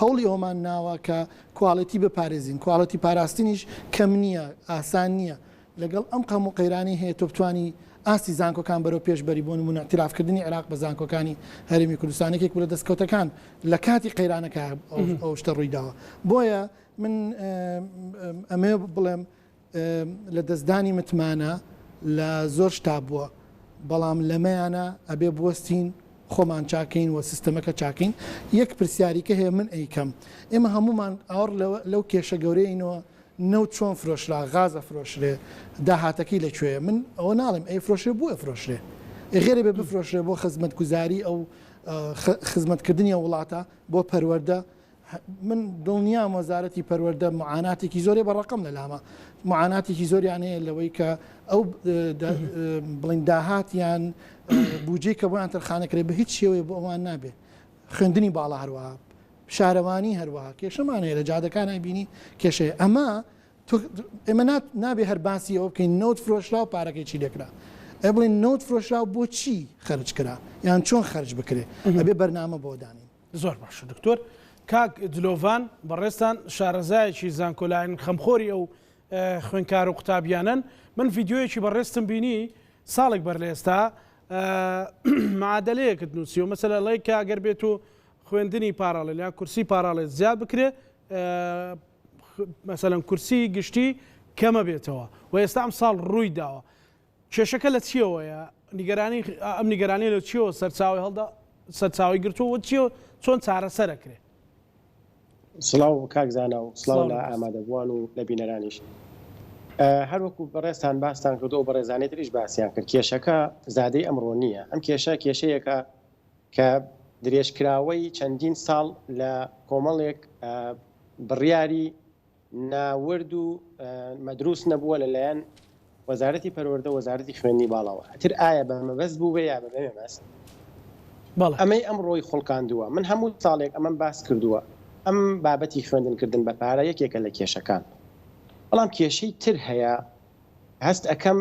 هەوڵی ئەومان ناوە کە کواڵەتی بپارێزین کواڵەتی پاراستنیش کەم نییە ئاسان نییە لەگەڵ ئەم قەم و قەیرانی هەیە تۆ بتوانی ئاستی زانکۆکان بەرەو پێشبەری بۆ نمونە ئەتیرافکردنی عێراق بە زانکۆکانی هەرێمی کوردستانێک بوو لە دەستکەوتەکان لە کاتی قەیرانەکە ئەو شتە ڕوویداوە بۆیە من ئەمێ بڵێم لە دەستدانی متمانە لە زۆر شتا بووە بەڵام لەمەیانە ئەبێ بوەستین خۆمان چاکەین و سیستەمەکە چاکەین یەک پرسیاریکە هەیە من ئەیکەم ئێمە هەمومان ئاور لەو کێشە گەورەینەوە نەوت چۆن فرۆشرا غازە فرۆشرێ داهاتەکەی لەکوێیە من ئەوە ناڵێم ئەی فرۆشرێ بووە فرۆشرێ غێرە بێ بفرۆشرێ بۆ خزمەتگوزاری ئەو خزمەتکردنی وڵاتە بۆ پەروەردە من دڵنیام وەزارەتی پەروەردە معاناتێکی زۆرێ بەڕقم لە لامە معاناتێکی زۆریانەیە لەوەی کە ئەو بڵین داهاتیان بودجەی کە بۆیان تەرخانەکرێت بە هیچ شێوەیە بۆ ئەوان نابێ خوێندنی باڵا هەروەها شارەوانی هەروەها کێشەمانەیە لە جادەکان بینی کێشەیە ئەمە ئێمە نابێ هەر باسی ئەوە بکەین نۆت فرۆشرا و پارەکەی چی لێکرا ئە بڵین نۆت فرۆشرا و بۆ چی خەرج کرا یان چۆن خەرج بکرێ ئەبێ بەرنامە بۆ دانین زۆر باش دکتۆر کاک دلۆڤان بەڕێستان شارەزایەکی زانکۆلاین خەمخۆری ئەو خوێنکار و قوتابیانن من ڤیددیۆیەکی بەڕێستم بینی ساڵێک بەر لە ئێستا معادلەیەکت نووسی و مەسەلە لەی کە ئەگەر بێت و خوێندنی پاراڵێ یا کورسی پاراڵێت زیاد بکرێ مەسەلەن کورسی گشتی کەمە بێتەوە و ئێستا ئەم ساڵ ڕووی داوە کێشەکە لە چیەوەیە نیگەرانی ئەم نیگەرانی لە چیەوە سەرچاوی هەڵدا سەرچاوی گرتووە چیەوە چۆن چارەسەرەکرێ سڵاو کاکزانە و سڵاو لە ئامادەبووان و لە بینەرانیش هەروەکو بەڕێستان باستان کردو و بەڕێزانێت تریش باسییان کرد کێشەکە زادەی ئەمڕۆ نییە ئەم کێشە کێشەیەکە کە درێژکراوەی چەندین ساڵ لە کۆمەڵێک بڕیاری ناورد و مەدروس نەبووە لەلایەن وەزارەتی پەروەردە وەزارەتی خوێندنی باڵاوە هەتر ئایا بە مەبەست بوو بێ یا بە مەبەست ئەمەی ئەم ڕۆی خۆڵکاندووە من هەموو ساڵێک ئەمەم باس کردووە ئەم بابەتی خوێندنکردن بە پارە یەکێکە لە کێشەکان بەڵام کێشەی تر هەیە هەست ئەەکەم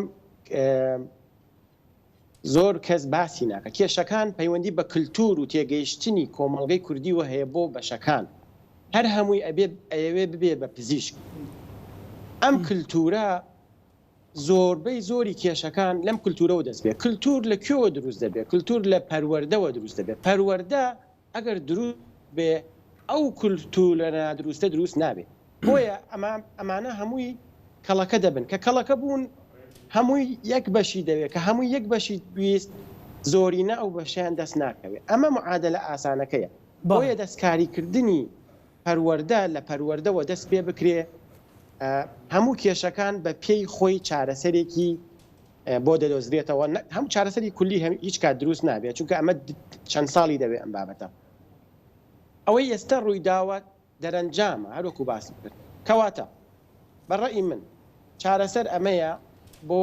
زۆر کەس باسی ناکە کێشەکان پەیوەندی بە کللتور و تێگەیشتنی کۆمەڵگەی کوردیوە هەیە بۆ بەشەکان هەر هەمووی ئەوێ ببێ بە پزیشک ئەم کللتورە زۆربەی زۆری کێشەکان لەم کللتورەوە دەست بێت کللتور لە کوێوە دروست دەبێت کللتور لە پەروەردەوە دروست دەبێت پەروەردە ئەگەر دروست بێ ئەو کللتور لە نادروستە دروست نابێت بۆیە ئەمانە هەمووی کەڵەکە دەبن کە کەڵەکە بوون هەمووی یەک بەشی دەوێت کە هەمووی یەک بەشی ویست زۆرینە ئەو بەشیان دەست ناکەوێت ئەمە معادلە ئاسانەکەیە بۆیە دەستکاریکردنی پەروەردە لە پەروەردەوە دەست پێ بکرێ هەموو کێشەکان بە پێی خۆی چارەسەرێکی بۆ دەدۆزرێتەوە هەموو چارەسەری کولی هیچ کات دروست نابێت چونکە ئەمە چەند ساڵی دەوێت ئەم بابەتە ئەوەی ئێستا ڕوویداوە دەرەنجامە هەروەکو باسی کرد کەواتە بەڕێی من چارەسەر ئەمەیە بۆ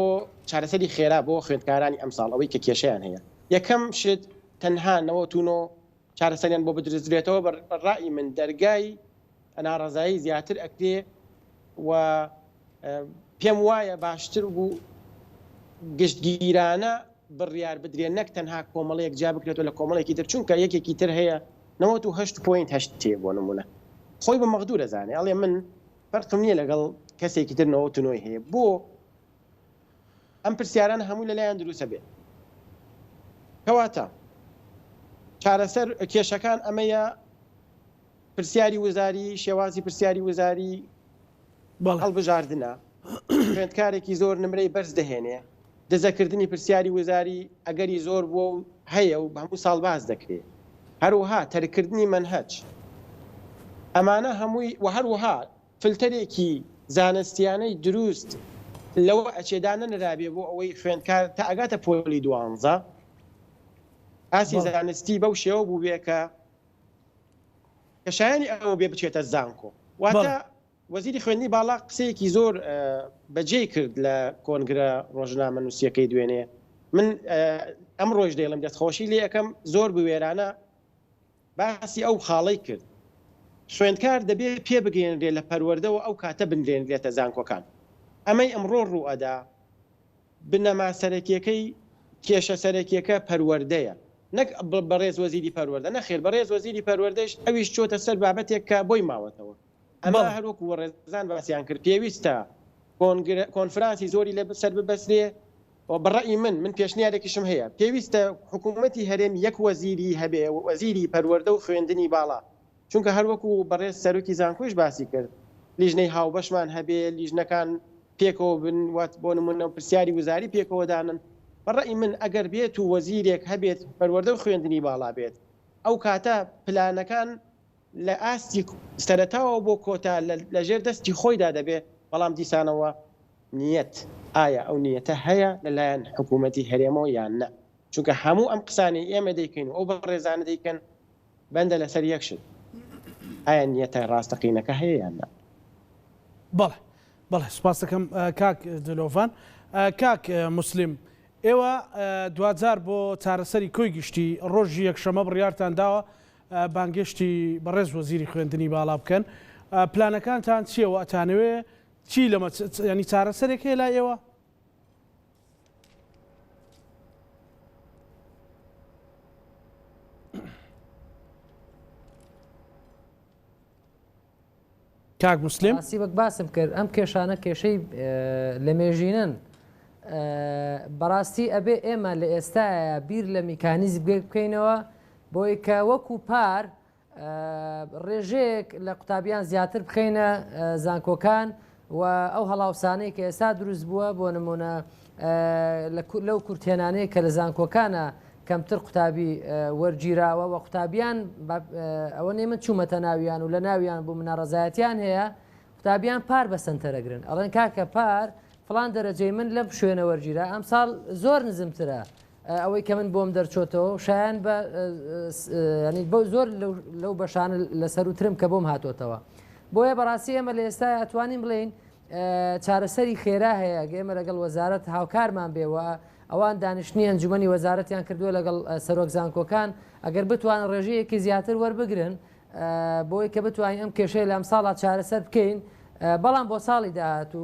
چارەسەری خێرا بۆ خوێندکارانی ئەم ساڵ ئەوەی کە کێشەیان هەیە یەکەم شت تەنها نەوەتونۆ چارەسەریان بۆ بدرێتەوە بەڕێی من دەرگای ناڕەزایی زیاتر ئەکرێ و پێم وایە باشتر بوو گشتگیرانە بڕیار بدرێن نەک تەنها کۆمەڵەیەک جا بکرێتەوە لە کۆمەڵێکی تر چونکە یەکێکی تر هەیە 98.8 تێ بۆ نمونە خۆی بە مەغدوو دەزانێ ئەڵێ من فەرقم نییە لەگەڵ کەسێکی تر 99 هەیە بۆ ئەم پرسیاران هەموو لەلایەن دروستە بێت کەواتە چارەسەر کێشەکان ئەمەیە پرسیاری وزاری شێوازی پرسیاری وزاری هەڵبژاردنە خوێندکارێکی زۆر نمرەی بەرز دەهێنێ دەزەکردنی پرسیاری وزاری ئەگەری زۆر بۆ هەیە و هەموو ساڵ باز دەکرێت هەروەها تەرکردنی منهەج ئەمانە هەمووی و هەروەها فلتەرێکی زانستیانەی دروست لەوە ئەچێدانە نرابێ بۆ ئەوەی خوێندکار تا ئەگاتە پۆلی 12 ئاسی زانستی بەو شێوە بوو بێ کە شایانی ئەوە بێ بچێتە زانکۆ واتە وەزیری خوێندنی باڵا قسەیەکی زۆر بەجێ کرد لە کۆنگرە ڕۆژنامە نووسیەکەی دوێنێ من ئەم ڕۆژ دەیڵم دەستخۆشی لێ یەکەم زۆر بوێرانە باسی ئەو خاڵەی کرد خوێندکار دەبێت پێ بگەێنرێ لە پەروەردەوە ئەو کاتە بنرێنرێتە زانکۆکان ئەمەی ئەمڕۆ ڕوئەدا بنەما سەرەکیەکەی کێشە سەرەکیەکە پەروەردەیە نەک بەڕێز وەزیری پەروەردە نەخێر بەڕێز وەزیری پەروەردەش ئەویش چۆتە سەر بابەتێک کە بۆی ماوەتەوە ئەمە هەروەکو ڕێزان باسییان کرد پێویستە کۆنفرانسی زۆری لە سەر ببەسرێ بەڕێی من پێشنیارێکیشم هەیە پێویستە حکوومەتی هەرێم یەک وەزیری هەبێ وەزیری پەروەردە و خوێندنی باڵا چونکە هەروەکو بەڕێز سەرۆکی زانکۆش باسی کرد لیژنەی هاوبەشمان هەبێ لیژنەکان پێکەوە بن وات بۆ نمونە پرسیاری وزاری پێکەوە دانن بەڕێی من ئەگەر بێت و وەزیرێک هەبێت پەروەردە و خوێندنی باڵا بێت ئەو کاتە پلانەکان لە ئاستی سەرەتاوە بۆ کۆتا لەژێر دەستی خۆیدا دەبێت بەڵام دیسانەوە نیەت ئایا ئەو نیەتە هەیە لەلایەن حکوومەتی هەرێمەوە یان نە چونکە هەموو ئەم قسانی ئێمە دەیکەین و ئەو بە ڕێزانە دەیکەن بەندە لەسەر یەکشت ئایا نیەتە ڕاستەقینەکە هەیە یان نە بەڵێ سوپاس دەکەم کاک دلۆڤان کاک موسلیم ئێوە دوجار بۆ چارەسەری کۆی گشتی ڕۆژی یەکشەمە بڕیارتان داوە بانگشتی بەڕێز وەزیری خوێندنی باڵا بکەن پلانەکانتان چیەوە ئەتانەوێ چی لەمە ینی چارەسەرێک هەیە لای ئێوە کاک مسلم سی وەک باسم کرد ئەم کێشانە کێشەی لە مێژینن بەڕاستی ئەبێ ئێمە لە ئێستاە بیر لە میکانیزم بکەینەوە بۆی کە وەکو پار ڕێژەیەک لە قوتابیان زیاتر بخینە زانکۆکان و ئەو هەڵاوسانەی کە ئێستا دروست بووە بۆ نمونە لەو کورتێنانەیە کە لە زانکۆکانە کەمتر قوتابی وەرگیراوە و قوتابیان ئەوە نێ من چوومەتە ناویان و لە ناویان بوو منە ڕزایەتیان هەیە قوتابیان پار بەسەنتەرەگرن ئەڵێن کاکە پار فلان دەرەجەی من لەم شوێنە وەرگیرا ئەم ساڵ زۆر نزمترە ئەوەی کە من بۆم دەرچۆتەوە شایان زۆر لەو بەشانە لەسەر و ترم کە بۆم هاتۆتەوە بۆیە بەڕاستی ئێمە لە ئێستا ئەتوانین بڵین چارەسەری خێرا هەیە ئێمە لەگەڵ وەزارەت هاوکارمان بێەوە ئەوان دانیشتنی ئەنجومەنی وەزارەتیان کردووە لەگەڵ سەرۆک زانکۆکان ئەگەر بتوانن ڕێژەیەکی زیاتر وەربگرن بۆی کە بتوانین ئەم کێشەیە لەم ساڵا چارەسەر بکەین بەڵام بۆ ساڵی داهات و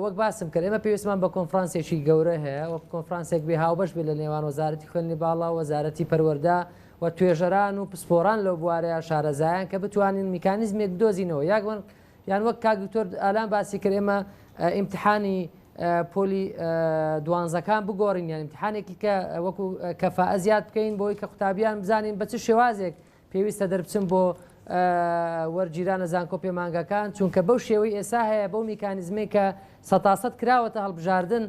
وەک باسم کرد ئێمە پێویستمان بە کۆنفرانسێکی گەورە هەیە وەک کۆنفرانسێک بێ هاوبەش بێ لە نێوان وەزارەتی خوێندنی باڵا وەزارەتی پەروەردە و توێژەران و پسپۆران لەو بوارەیە شارەزایان کە بتوانین میکانیزمێک بدۆزینەوە یان وەک کاک دکتۆر ئالان باسی کرد ئێمە ئیمتحانی پۆلی دوانزەکان بگۆڕین یان ئیمتحانێکی کە وەکو کەفاءە زیاد بکەین بۆی کە قوتابیان بزانین بە چ شێوازێک پێویستە دەربچن بۆ وەرگیرانە زانکۆ پەیمانگەکان چونکە بەو شێوەی ئێستا هەیە بەو میکانیزمەی کە سەتاسەد کراوەتە هەڵبژاردن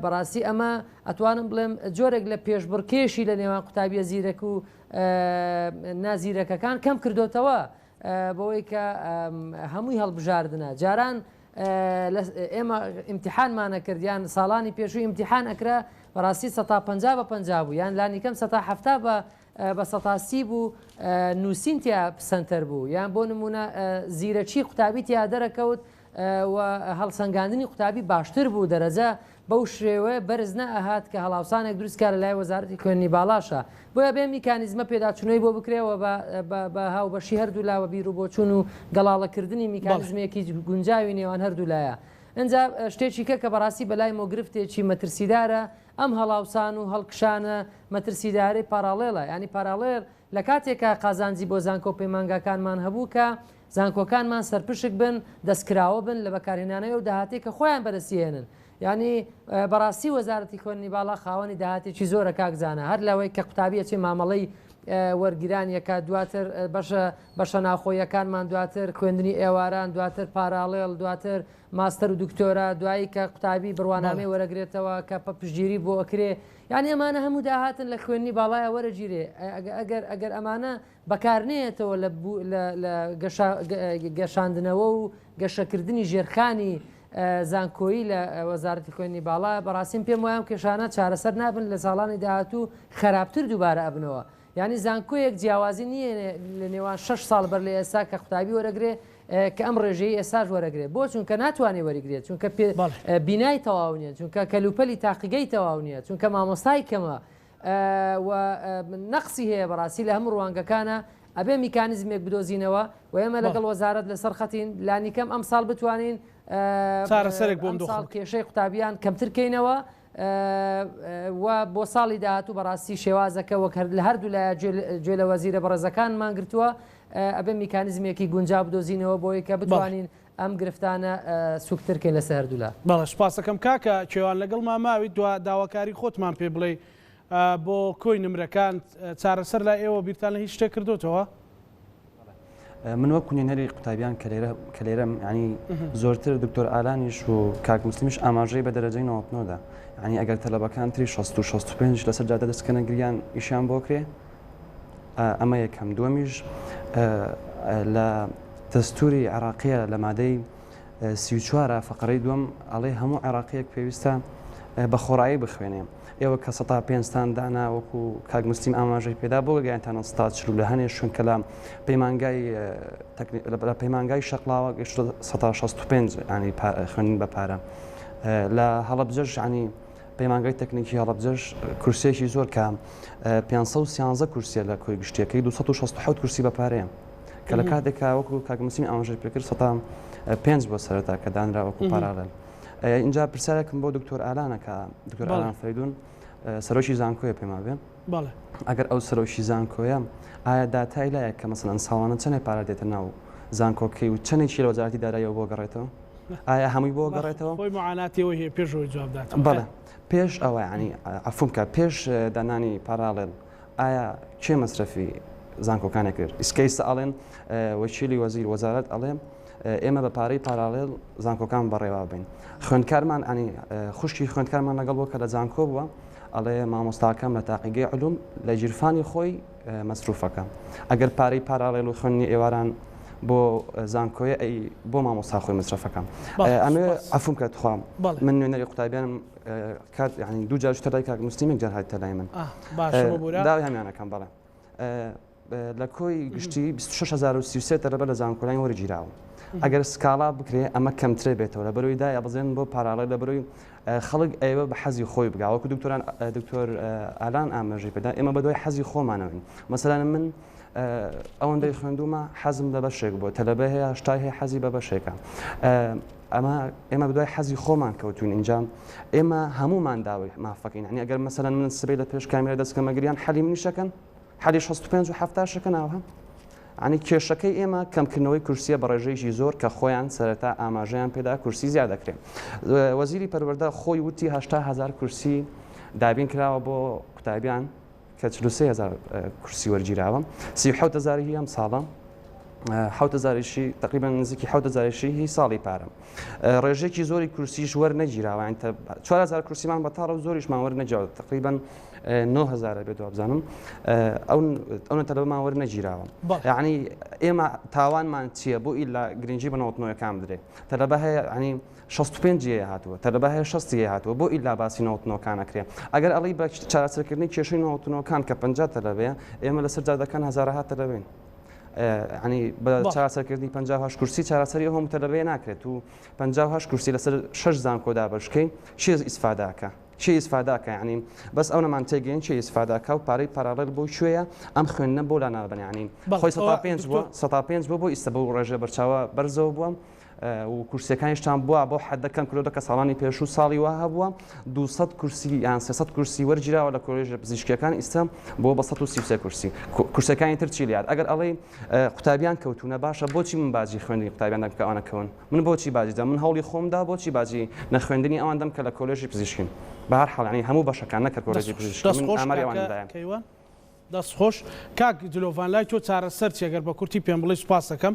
بەڕاستی ئەمە ئەتوانم بڵێم جۆرێک لە پێشبڕکێشی لە نێوان قوتابیە زیرەک و نازیرەکەکان کەم کردوتەوە بەوەی کە هەمووی هەڵبژاردنە جاران ئێمە ئیمتحانمانە کردیان ساڵانی پێشووی ئیمتحان ئەکرا بەڕاستی 150 بوو یان لانی کەم 170 بە 130 بوو نووسینتیا پسەنتەر بوو یان بۆ نمونە زیرەکی قوتابی تیا دەرەکەوت و هەڵسەنگاندنی قوتابی باشتر بوو دەرەجە بەو شێوەیە بەرز نەئەهات کە هەڵاوسانێک دروستکار لە لای وەزارەتی خوێندنی باڵاشە بۆیە بێ میکانیزمە پێداچوونەوەی بۆ بکرێەوە بە هاوبەشی هەردوو لاوە بیر و بۆچوون و گەڵاڵەکردنی میکانیزمێکی گونجاوی نێوان هەردوو لایە ئەجا شتێکی کە بەڕاستی بەلای مۆگرفتێکی مەترسیدارە ئەم هەڵاوسان و هەڵکشانە مەترسیداری پارالێڵە ینی پارالێر لە کاتێکە قازانجی بۆ زانکۆ پەیمانگەکانمان هەبوو کە زانکۆکانمان سەرپشک بن دەستکراوە بن لە بەکارهێنانەوە و داهاتێک کە خۆیان بەرزسیێنن ینی بەڕاستی وەزارەتی خوێندنی باڵا خاوەنی داهاتێکی زۆرە کاکزانە هەر لەوەی کە قوتابیە چێ مامەڵەی وەرگیرانیەکە دواتر بەشە ناخۆیەکانمان دواتر خوێندنی ئێواران دواتر پارالێڵ دواتر ماستەر و دکتۆرە دوایی کە قوتابی بڕوانامێ وەرەگرێتەوە کە پشتگیری بۆ ئەکرێ یانی ئەمانە هەموو داهاتن لە خوێندنی باڵایە وەرەگیرێ ئەگەر ئەمانە بەکارنێتەوە لە گەشاندنەوە و گەشەکردنی ژێرخانی زانکۆیی لە وەزارەتی خوێندنی باڵا بەڕاستیم پێم وایە کێشانە چارەسەر نابن لە ساڵانی داهاتوو خراپتر دووبارە ئەبنەوە ینی زانکۆیەک جیاوازی نییە لە نێوان 6 ساڵ بەر لە ئێستا کە قوتابی وەرەگرێ کە ئەم ڕێژەیە ئێساژ وەرەگرێت بۆ چونکە ناتوانێت وەرەگرێت چونکە بینای تەواو نیە چونکە کەلوپەلی تاقیگەی تەواو نیە چونکە مامۆستای کەمە نەقسی هەیە بەڕاستی لە هەموو ڕوانگەکانە ئەبێ میکانیزمێک بدۆزینەوە و ئێمە لەگەڵ وەزارەت لەسەر خەتین لانیکەم ئەم ساڵ بتوانین چارەسەرێک بۆم ساڵ کێشەی قوتابیان کەمترکەینەوە و بۆ ساڵی داهاتوو بەڕاستی شێوازەکە وەک لە هەردوو لایە گوێ لە وەزیرە بەڕێزەکانمان گرتووە ئەبێ میکانیزمێکی گونجاو بدۆزینەوە بۆی کە بتوانین ئەم گرفتانە سوکترکەین لە سەردوولا بەڵێ سپاسەکەم کاکە چێوان لەگەڵ ماماوی داواکاری خۆتمان پێ بڵێ بۆ کۆی نمرەکان چارەسەر لای ئێوە بیرتان لە هیچ شتێک کردوتەوە من وەک نوێنەری قوتابیان کە لێرە ینی زۆرتر دکتۆر ئالانیش و کاک مسلمیش ئاماژەی بە دەرەجەی 99دا ینی ئەگەر تەلەبەکان تری 65 لەسەر جادە دەستکەنە گریان ئیشیان بۆ کرێ ئەمە یەکەم دووەمیش لە دەستوری عێراقیە لە مادەی 34 فقرەی دووەم ئەڵێ هەموو عێراقیەک پێویستە بە خۆڕایی بخوێنێ ئێوە کە 105 دانا وەکو کاک مسلیم ئاماژەی پێدا بۆ گەیانتانە 140 لە هەنێ شوێنکە لە پەیمانگای شەقڵاوە 165 ینی خوێنین بە پارە لە هەڵەبجەش ینی پەیمانگای تەکنیکی هەڵەبجەش کورسێکی زۆر کە 513 کورسیە لە کۆی گشتیەکەی 267 کورسی بە پارەیە کە لە کاتێکا وەکو کاک مسلیم ئاماژەی پێکرد 5 بۆ سەرەتا کە دانرا وەکو پارالل اینجا پرسیارێکم بۆ دکتۆر ئالانە کە دکتۆر ئالان فەریدون سەرۆکی زانکۆیە پێما بێ ئەگەر ئەو سەرۆکی زانکۆیە ئایا داتای لایە کە مەسەڵەن ساڵانە چەندێک پارە دێتە ناو زانکۆکەی و چەندێکی لە وەزارەتی داراییەوە بۆ گەڕێتەوە ئایا هەمووی بۆ گەڕێتەوە خۆی معاناتیەوە هەیە پێشەوەی جوابدات بەڵێ پێش ئەوە ینی عفوم کە پێش دانانی پاراڵێل ئایا چێ مەصرفی زانکۆکانێک کرد ئیسکەیسە ئەڵێن وەکیلی وەزیر وەزارەت ئەڵێم ئێمە بە پارەی پاراڵێل زانکۆکان بەڕێوا بین خوێندکارمان ئەنی خوشکی خوێندکارمان لەگەڵ بۆ کە لە زانکۆ بووە ئەڵێ مامۆستاکەم لە تاقیگەی علوم لە ژیرفانی خۆی مەسروفەکە ئەگەر پارەی پاراڵێل و خوێنی ئێواران بۆ زانکۆیە ئەی بۆ مامۆستا خۆی مەسرفەکەم ئەمێ عفوم کە توخوام من نوێنەری قوتابیانم کات ینی دوو جار تەلای کاک مسللیمێک جار هاتە لای من داوای هەمیانەکەم بەڵێ لە کۆی گشتی 26,300 تەرەبە لە زانکۆلای وەرگیراوە ئەگەر سکاڵا بکرێ ئەمە کەمترێ بێتەوە لە بەرەوەی دایە بزێن بۆ پاراڵێ لە بەرەوەی خەڵک ئێوە بە حەزی خۆی بگاوەکو دکتۆر ئالان ئاماژەی پێدا ئێمە بە دوای حەزی خۆمانەوەین مەسەلەن من ئەوەندەی خوێندومە حەزم لە بەشێک بۆ تەلەبە هەیە شتای هەیە حەزی بە بەشێکە ئێمە بە دوای حەزی خۆمان کەوتوین اینجا ئێمە هەمومان داوای مافەکەین ینی ئەگەر مەسەلەن من سبەی لە پێش کامێرە دەستکەمەگریان حەلی منیشەکەن حەلی 65 و 70 شەکە ناوە عنی کێشەکەی ئێمە کەمکردنەوەی کورسیە بە ڕێژەیەکی زۆر کە خۆیان سەرەتا ئاماژەیان پێدا کورسی زیاد دەکرێت وەزیری پەروەردە خۆی وتی 80,000 کورسی دابین کراوە بۆ قوتابیان کە 43,000 کورسی وەرگیراوە 37,000 هی ئەم ساڵە 7,000 تقریبا نزیکی 7,000 هی ساڵی پارەم ڕێژێکی زۆری کورسیش وەرنەگیراوە 4,000 کورسیمان بەتاڵە و زۆریشمان وەرنەگیراوە تقریبا 9,000 بێت بزانم ئەو تەلەبەمان وەرنەگیراوە یعنی ئێمە تاوانمان چییە بۆ ئیلا گرنگی بەنەوەتنەوەکان بدرێت تەلەبە هەیە ینی 65 هاتووە تەلەبە هەیە 60 هاتووە بۆ ئیلا باسی نەوەتنەوەکانەکرێ ئەگەر ئەڵی بە چارەسەرکردنی کێشەی نەوەتنەوەکان کە 50 تەلەبەیە ئێمە لەسەر جادەکان هەزارها تەلەبین ینی بە چارەسەرکردنی 50 کورسی چارەسەری هەموو تەلەبەیە ناکرێت و 50 کورسی لەسەر 6 زانکۆدا بەشکەی چی ئیسفاداکە چی ئیسفاداکە ینی بەس ئەو نەمان تێگەین چی ئیسفاداکە و پارەی پارالێل بۆ شوێیە ئەم خوێندنە بۆ لا نابن ینی خۆی 105 بۆ ئیستا بۆ ڕێژە بەرچاوە بەرزەوە بووە و کورسەکانیشتان بووە بۆ حدەکەم کلۆدە کە ساڵانی پێش و ساڵی وە هەبووە 200 کورسی یان 300 کورسی وەرگیراوە لە کۆلێژە پزیشکیەکان ئیستا بۆ بە 133 کورسی کورسەکانی تر چی لات ئەگەر ئەڵێ قوتابیان کەوتونە باشە بۆچی من باجی خوێندنی قوتابیان دەکە ئەوانەکەون من بۆچی باجیدا من هەوڵی خۆمدا بۆچی باجی نەخوێندنی ئەوان دەم کە لە کۆلێژی پزیشکین بە هەر حاڵ ینی هەموو بەشەکان نەکە کۆلێژی پزیشکی من ئاماری ئەوان دەست خۆش کاک جلۆڤان لای تۆ چارەسەر چێگەر بە کورتی پێم بڵێ سوپاس دەکەم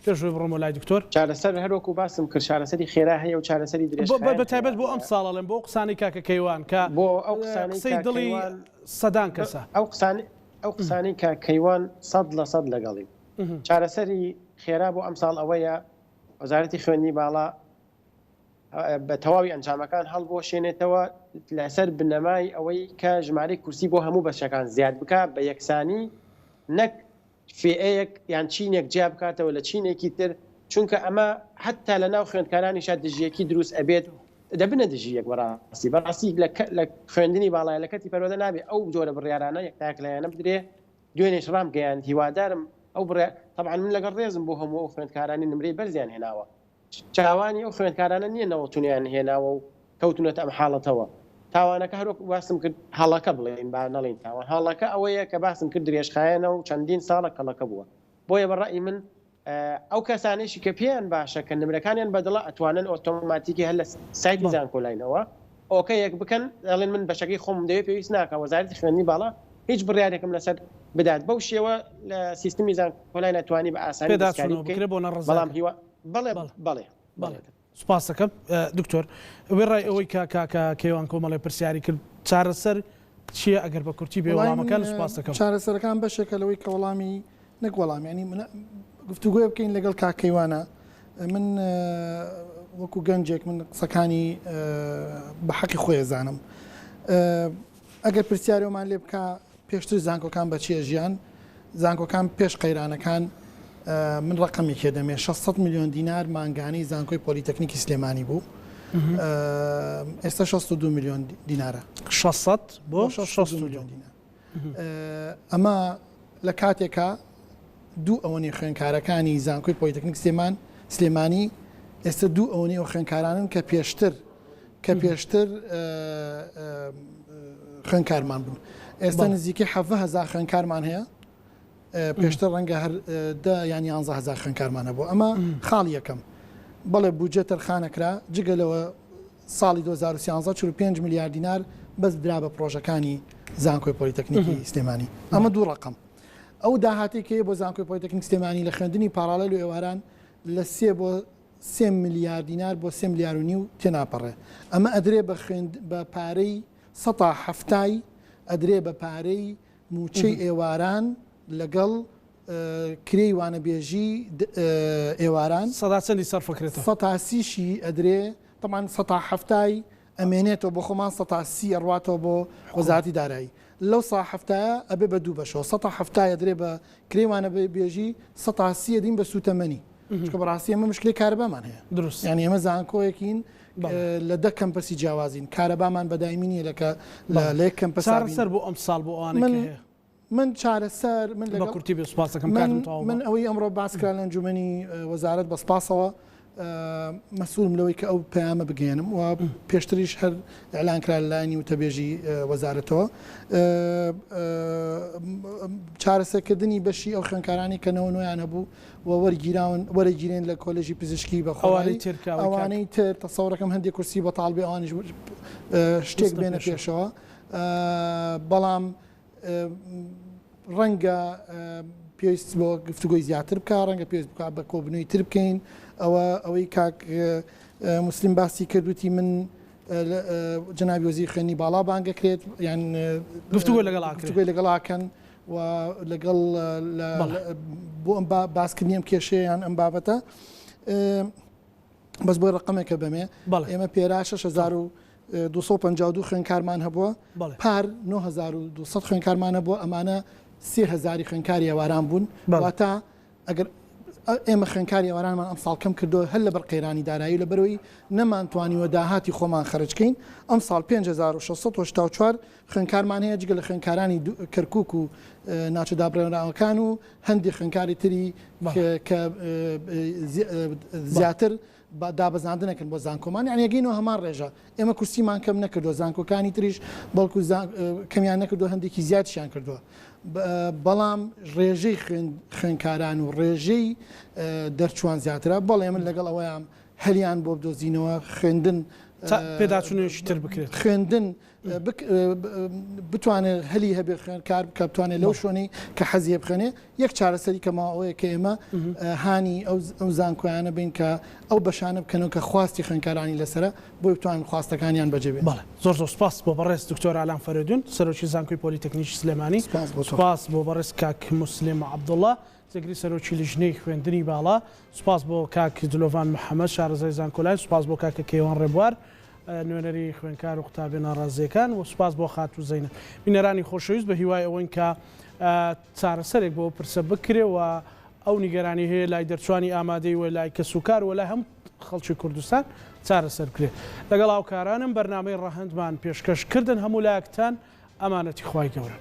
پێشوی بڕۆمە لای دکتۆر چارەسەر هەروەکو باسم کرد چارەسەری خێرا هەیە و چارەسەری درێژ بە تایبەت بۆ ئەم ساڵەڵێن بۆ قسانی کاکە کەیوان کە بۆ ئەو قسەی دڵی سەدان کەسە ئەو قسانی کە کەیوان 100% لەگەڵی چارەسەری خێرا بۆ ئەم ساڵ ئەوەیە وەزارەتی خوێندنی باڵا بە تەواوی ئەنجامەکان هەڵبۆشێنێتەوە لەسەر بنەمای ئەوەی کە ژمارەی کورسی بۆ هەموو بەشەکان زیاد بکە بە یەکسانی نەک فئەیەک یان چینێک جیا بکاتەوە لە چینێکی تر چونکە ئەمە حتا لە ناو خوێندکارانیشا دژیەکی دروست ئەبێت دەبنە دژیەک بەڕاستی لە خوێندنی باڵای لە کەتی پەروەردە نابێت ئەو جۆرە بڕیارانە یەکتاک لایەنە بدرێ دوێنێش ڕام گەیان هیوادارم ئەو طبعا من لەگەڵ ڕێزم بۆ هەموو ئەو خوێندکارانی نمرەی بەرزیان هێناوە چاوانی ئەو خوێندکارانە نییە نەوەتونیان هێناوە و کەوتونەتە ئەم حاڵەتەوە تاوانەکە هەروەک باسم کرد هەڵەکە بڵێن با نەڵین تاوان هەڵەکە ئەوەیە کە باسم کرد درێژخایەنە و چەندین ساڵە کەڵەکە بووە بۆیە بەڕای من ئەو کەسانێکی کە پێیان باشە کە نمرەکانیان بەدڵە ئەتوانن ئۆتۆماتیکی هەر لە سایتی زانکۆلاینەوە ئۆکە یەک بکەن دەڵێن من بەشەکەی خۆم دەوێت پێویست ناکە وەزارەتی خوێندنی باڵا هیچ بڕیارێکم لەسەر بدات بەو شێوە لە سیستمی زانکۆلای نەتوانی بە ئاسانی بەڵام هیوا بەڵێ سوپاس دەکەم دکتۆر وێڕای ئەوەی کاکە کەیوان کۆمەڵی پرسیاری کرد چارەسەر چییە ئەگەر بە کورتی بێ وەڵامەکان سوپاس دەکەم چارەسەرەکان بەشێکە لەوەی کە وەڵامی نەک وەڵام ینی گفتوگوۆ بکەین لەگەڵ کاکەیوانە من وەکو گەنجێک من قسەکانی بە حەقی خۆی زانم ئەگەر پرسیارەوەمان لێ بکە پێشتر زانکۆکان بەچیە ژیان زانکۆکان پێش قەیرانەکان من ڕقمی کێدەمێ 600 میلیۆن دینار مانگانەی زانکۆی پۆلیتەکنیکی سلێمانی بوو ئێستا 62 میلیۆن دینارە 600 بۆ 600 میلیۆن دینار ئەمە لە کاتێکە دوو ئەوەی خوێنکارەکانی زانکۆی پۆلیتەکنیک سلێمانی ئێستا دوو ئەوەی خوێنکارانن کە پێشتر خوێنکارمان بوون ئێستا نزیکی 7,000 خوێنکارمان هەیە پێشتر ڕەنگە هەر یان 11,000 خوێنکارمانە بوو ئەمە خاڵی یەکەم بەڵێ بودجێ تەرخانەکرا جگەلەوە ساڵی 2013 45 میلیارد دینار بەس درا بە پرۆژەکانی زانکۆی پۆلیتەکنیکی سلێمانی ئەمە دوو ڕقم ئەو داهاتێکی بۆ زانکۆی پۆلیتەکنیک سلێمانی لە خوێندنی پاراڵەل و ئێواران لە 3 میلیارد دینار بۆ 3 میلیارد و نیو تێناپەڕێ ئەمە ئەدرێ بە پارەی 170 ئەدرێ بە پارەی موچەی ئێواران لەگەڵ کرێی وانەبێژی ئێواران چەندی سەرفەکرێتەوە 130شی ئەدرێ طبعاً 170 ئەمێنێتەوە بۆ خۆمان 130 ئەڕاتەوە بۆ وەزارەتی دارایی لەو 170 ئەبێ بە دوو بەشەوە 170 ئەدرێ بە کرێوانە بێژی 130 دین بە سوتەمەنی کە بەڕاستی ئەمە مشکلی کارەبامان هەیە دروست یعنی ئێمە زانکۆیەکین لە 10 کەمپەسی جیاوازین کارەبامان بەدایمینی لە یەک کەمپەس سەر بۆ ئەم ساڵ بۆ ئەوانە من چارەسەر من بە کورتی بێ سوپاسەکەم من ئەوەی ئەمڕۆ باسکرا لە ئەنجومەنی وەزارەت بە سپاسەوە مەسئولم لەوەی کە ئەو پەیامە بگەێنم و پێشتریش هەر ئەلانکرا لەلایەنی وتەبێژی وەزارەتەوە چارەسەرکردنی بەشی ئەو خوێندکارانی کە نەوەیان هەبوو و وەرەگیرێن لە کۆلێژی پزیشکی بەخۆوانی ئەوانەی تر تەسەوڕەکەم هەندێک کورسی بەتاڵبێ ئەوانیش شتێک بێنە پێشەوە بەڵام ڕەنگە پێویست بۆ گفتوگۆی زیاتر بکە ڕەنگە پێویست بک بە کۆبنەوەی تر بکەین ئەوەی کاک مسلیم باسی کردوتی من جنابی وەزیر خوێنی باڵا بانگەکرێت یان گفتوگۆی لەگەڵاکەن و لەگەڵ بۆ ئەم باسکردنی ئەم کێشەیان ئەم بابەتە بەس بۆی ڕقمێکە بەمێ ئێمە پێرا 6,252 خوێنکارمان هەبووە پار 9,200 خوێنکارمان هەبووە ئەمانە 3,000 خوێنکاری ئێواران بوون واتە ئەگەر ئێمە خوێنکاری ئێوارانمان ئەم ساڵ کەم کردو هەر لە بەرقەیرانی دارایی لە بەرەوەی نەمانتوانیوە داهاتی خۆمان خەرجکەین ئەم ساڵ 5,684 خوێنکارمان هەیە جگە لە خوێنکارانی کەرکووک و ناچەدابڕێنراوەکان و هەندێک خوێنکاری تری کە زیاتر دابەزاندنەکەن بۆ زانکۆمان یان یەگەینەوە هەمان ڕێژە ئێمە کورسیمان کەم نەکردو زانکۆکانی تریش بەڵکو کەمیان نەکردو هەندێکی زیاتیشیان کردووە بەڵام ڕێژەی خوێنکاران و ڕێژەی دەرچوان زیاترە بەڵێ من لەگەڵ ئەوەیان هەلیان بۆ بدۆزینەوە خوێندن پێداچوونێکی تر بکرێت خوێندن بتوانێت هەلی هەبێ خوێنکار بکە بتوانێت لەو شوێنەی کە حەزیە بخێنێ یەک چارەسەری کەماوەیە کە ئێمە هانی ئەو زانکۆیانە بین کە ئەو بەشانە بکەنەوە کە خواستی خوێنکارانی لەسرە بۆی بتوانین خواستەکانیان بەجێبێت زۆر سوپاس بۆ بەڕێز دکتۆر ئالان فەرێدون سەرۆکی زانکۆی پۆلیتەکنیکی سلێمانی سوپاس بۆ بەڕێز کاک مسلیم عەبدوڵڵا زەگری سەرۆکی لیژنەی خوێندنی باڵا سوپاس بۆ کاک دلۆڤان محەممەد شارەزای زانکۆلای سوپاس بۆ کاکە کێوان ڕێبوار نوێنەری خوێنکار و قوتابی ناڕازیەکان و سوپاس بۆ خاتوو زەینە بینەرانی خۆشەویست بە هیوای ئەوەن کە چارەسەرێک بۆ پرسە بکرێ و ئەو نیگەرانی هەیە لای دەرچوانی ئامادەی وە لای کەسوکار وە لای هەم خەڵکی کوردستان چارەسەر بکرێت لەگەڵ هاوکارانم بەرنامەی ڕەهەندمان پێشکەشکردن هەموو لایەکتان ئەمانەتی خوای گەورە.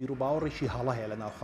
بیرروباوەڕێکی هەڵە هەیە لە ناو خەڵک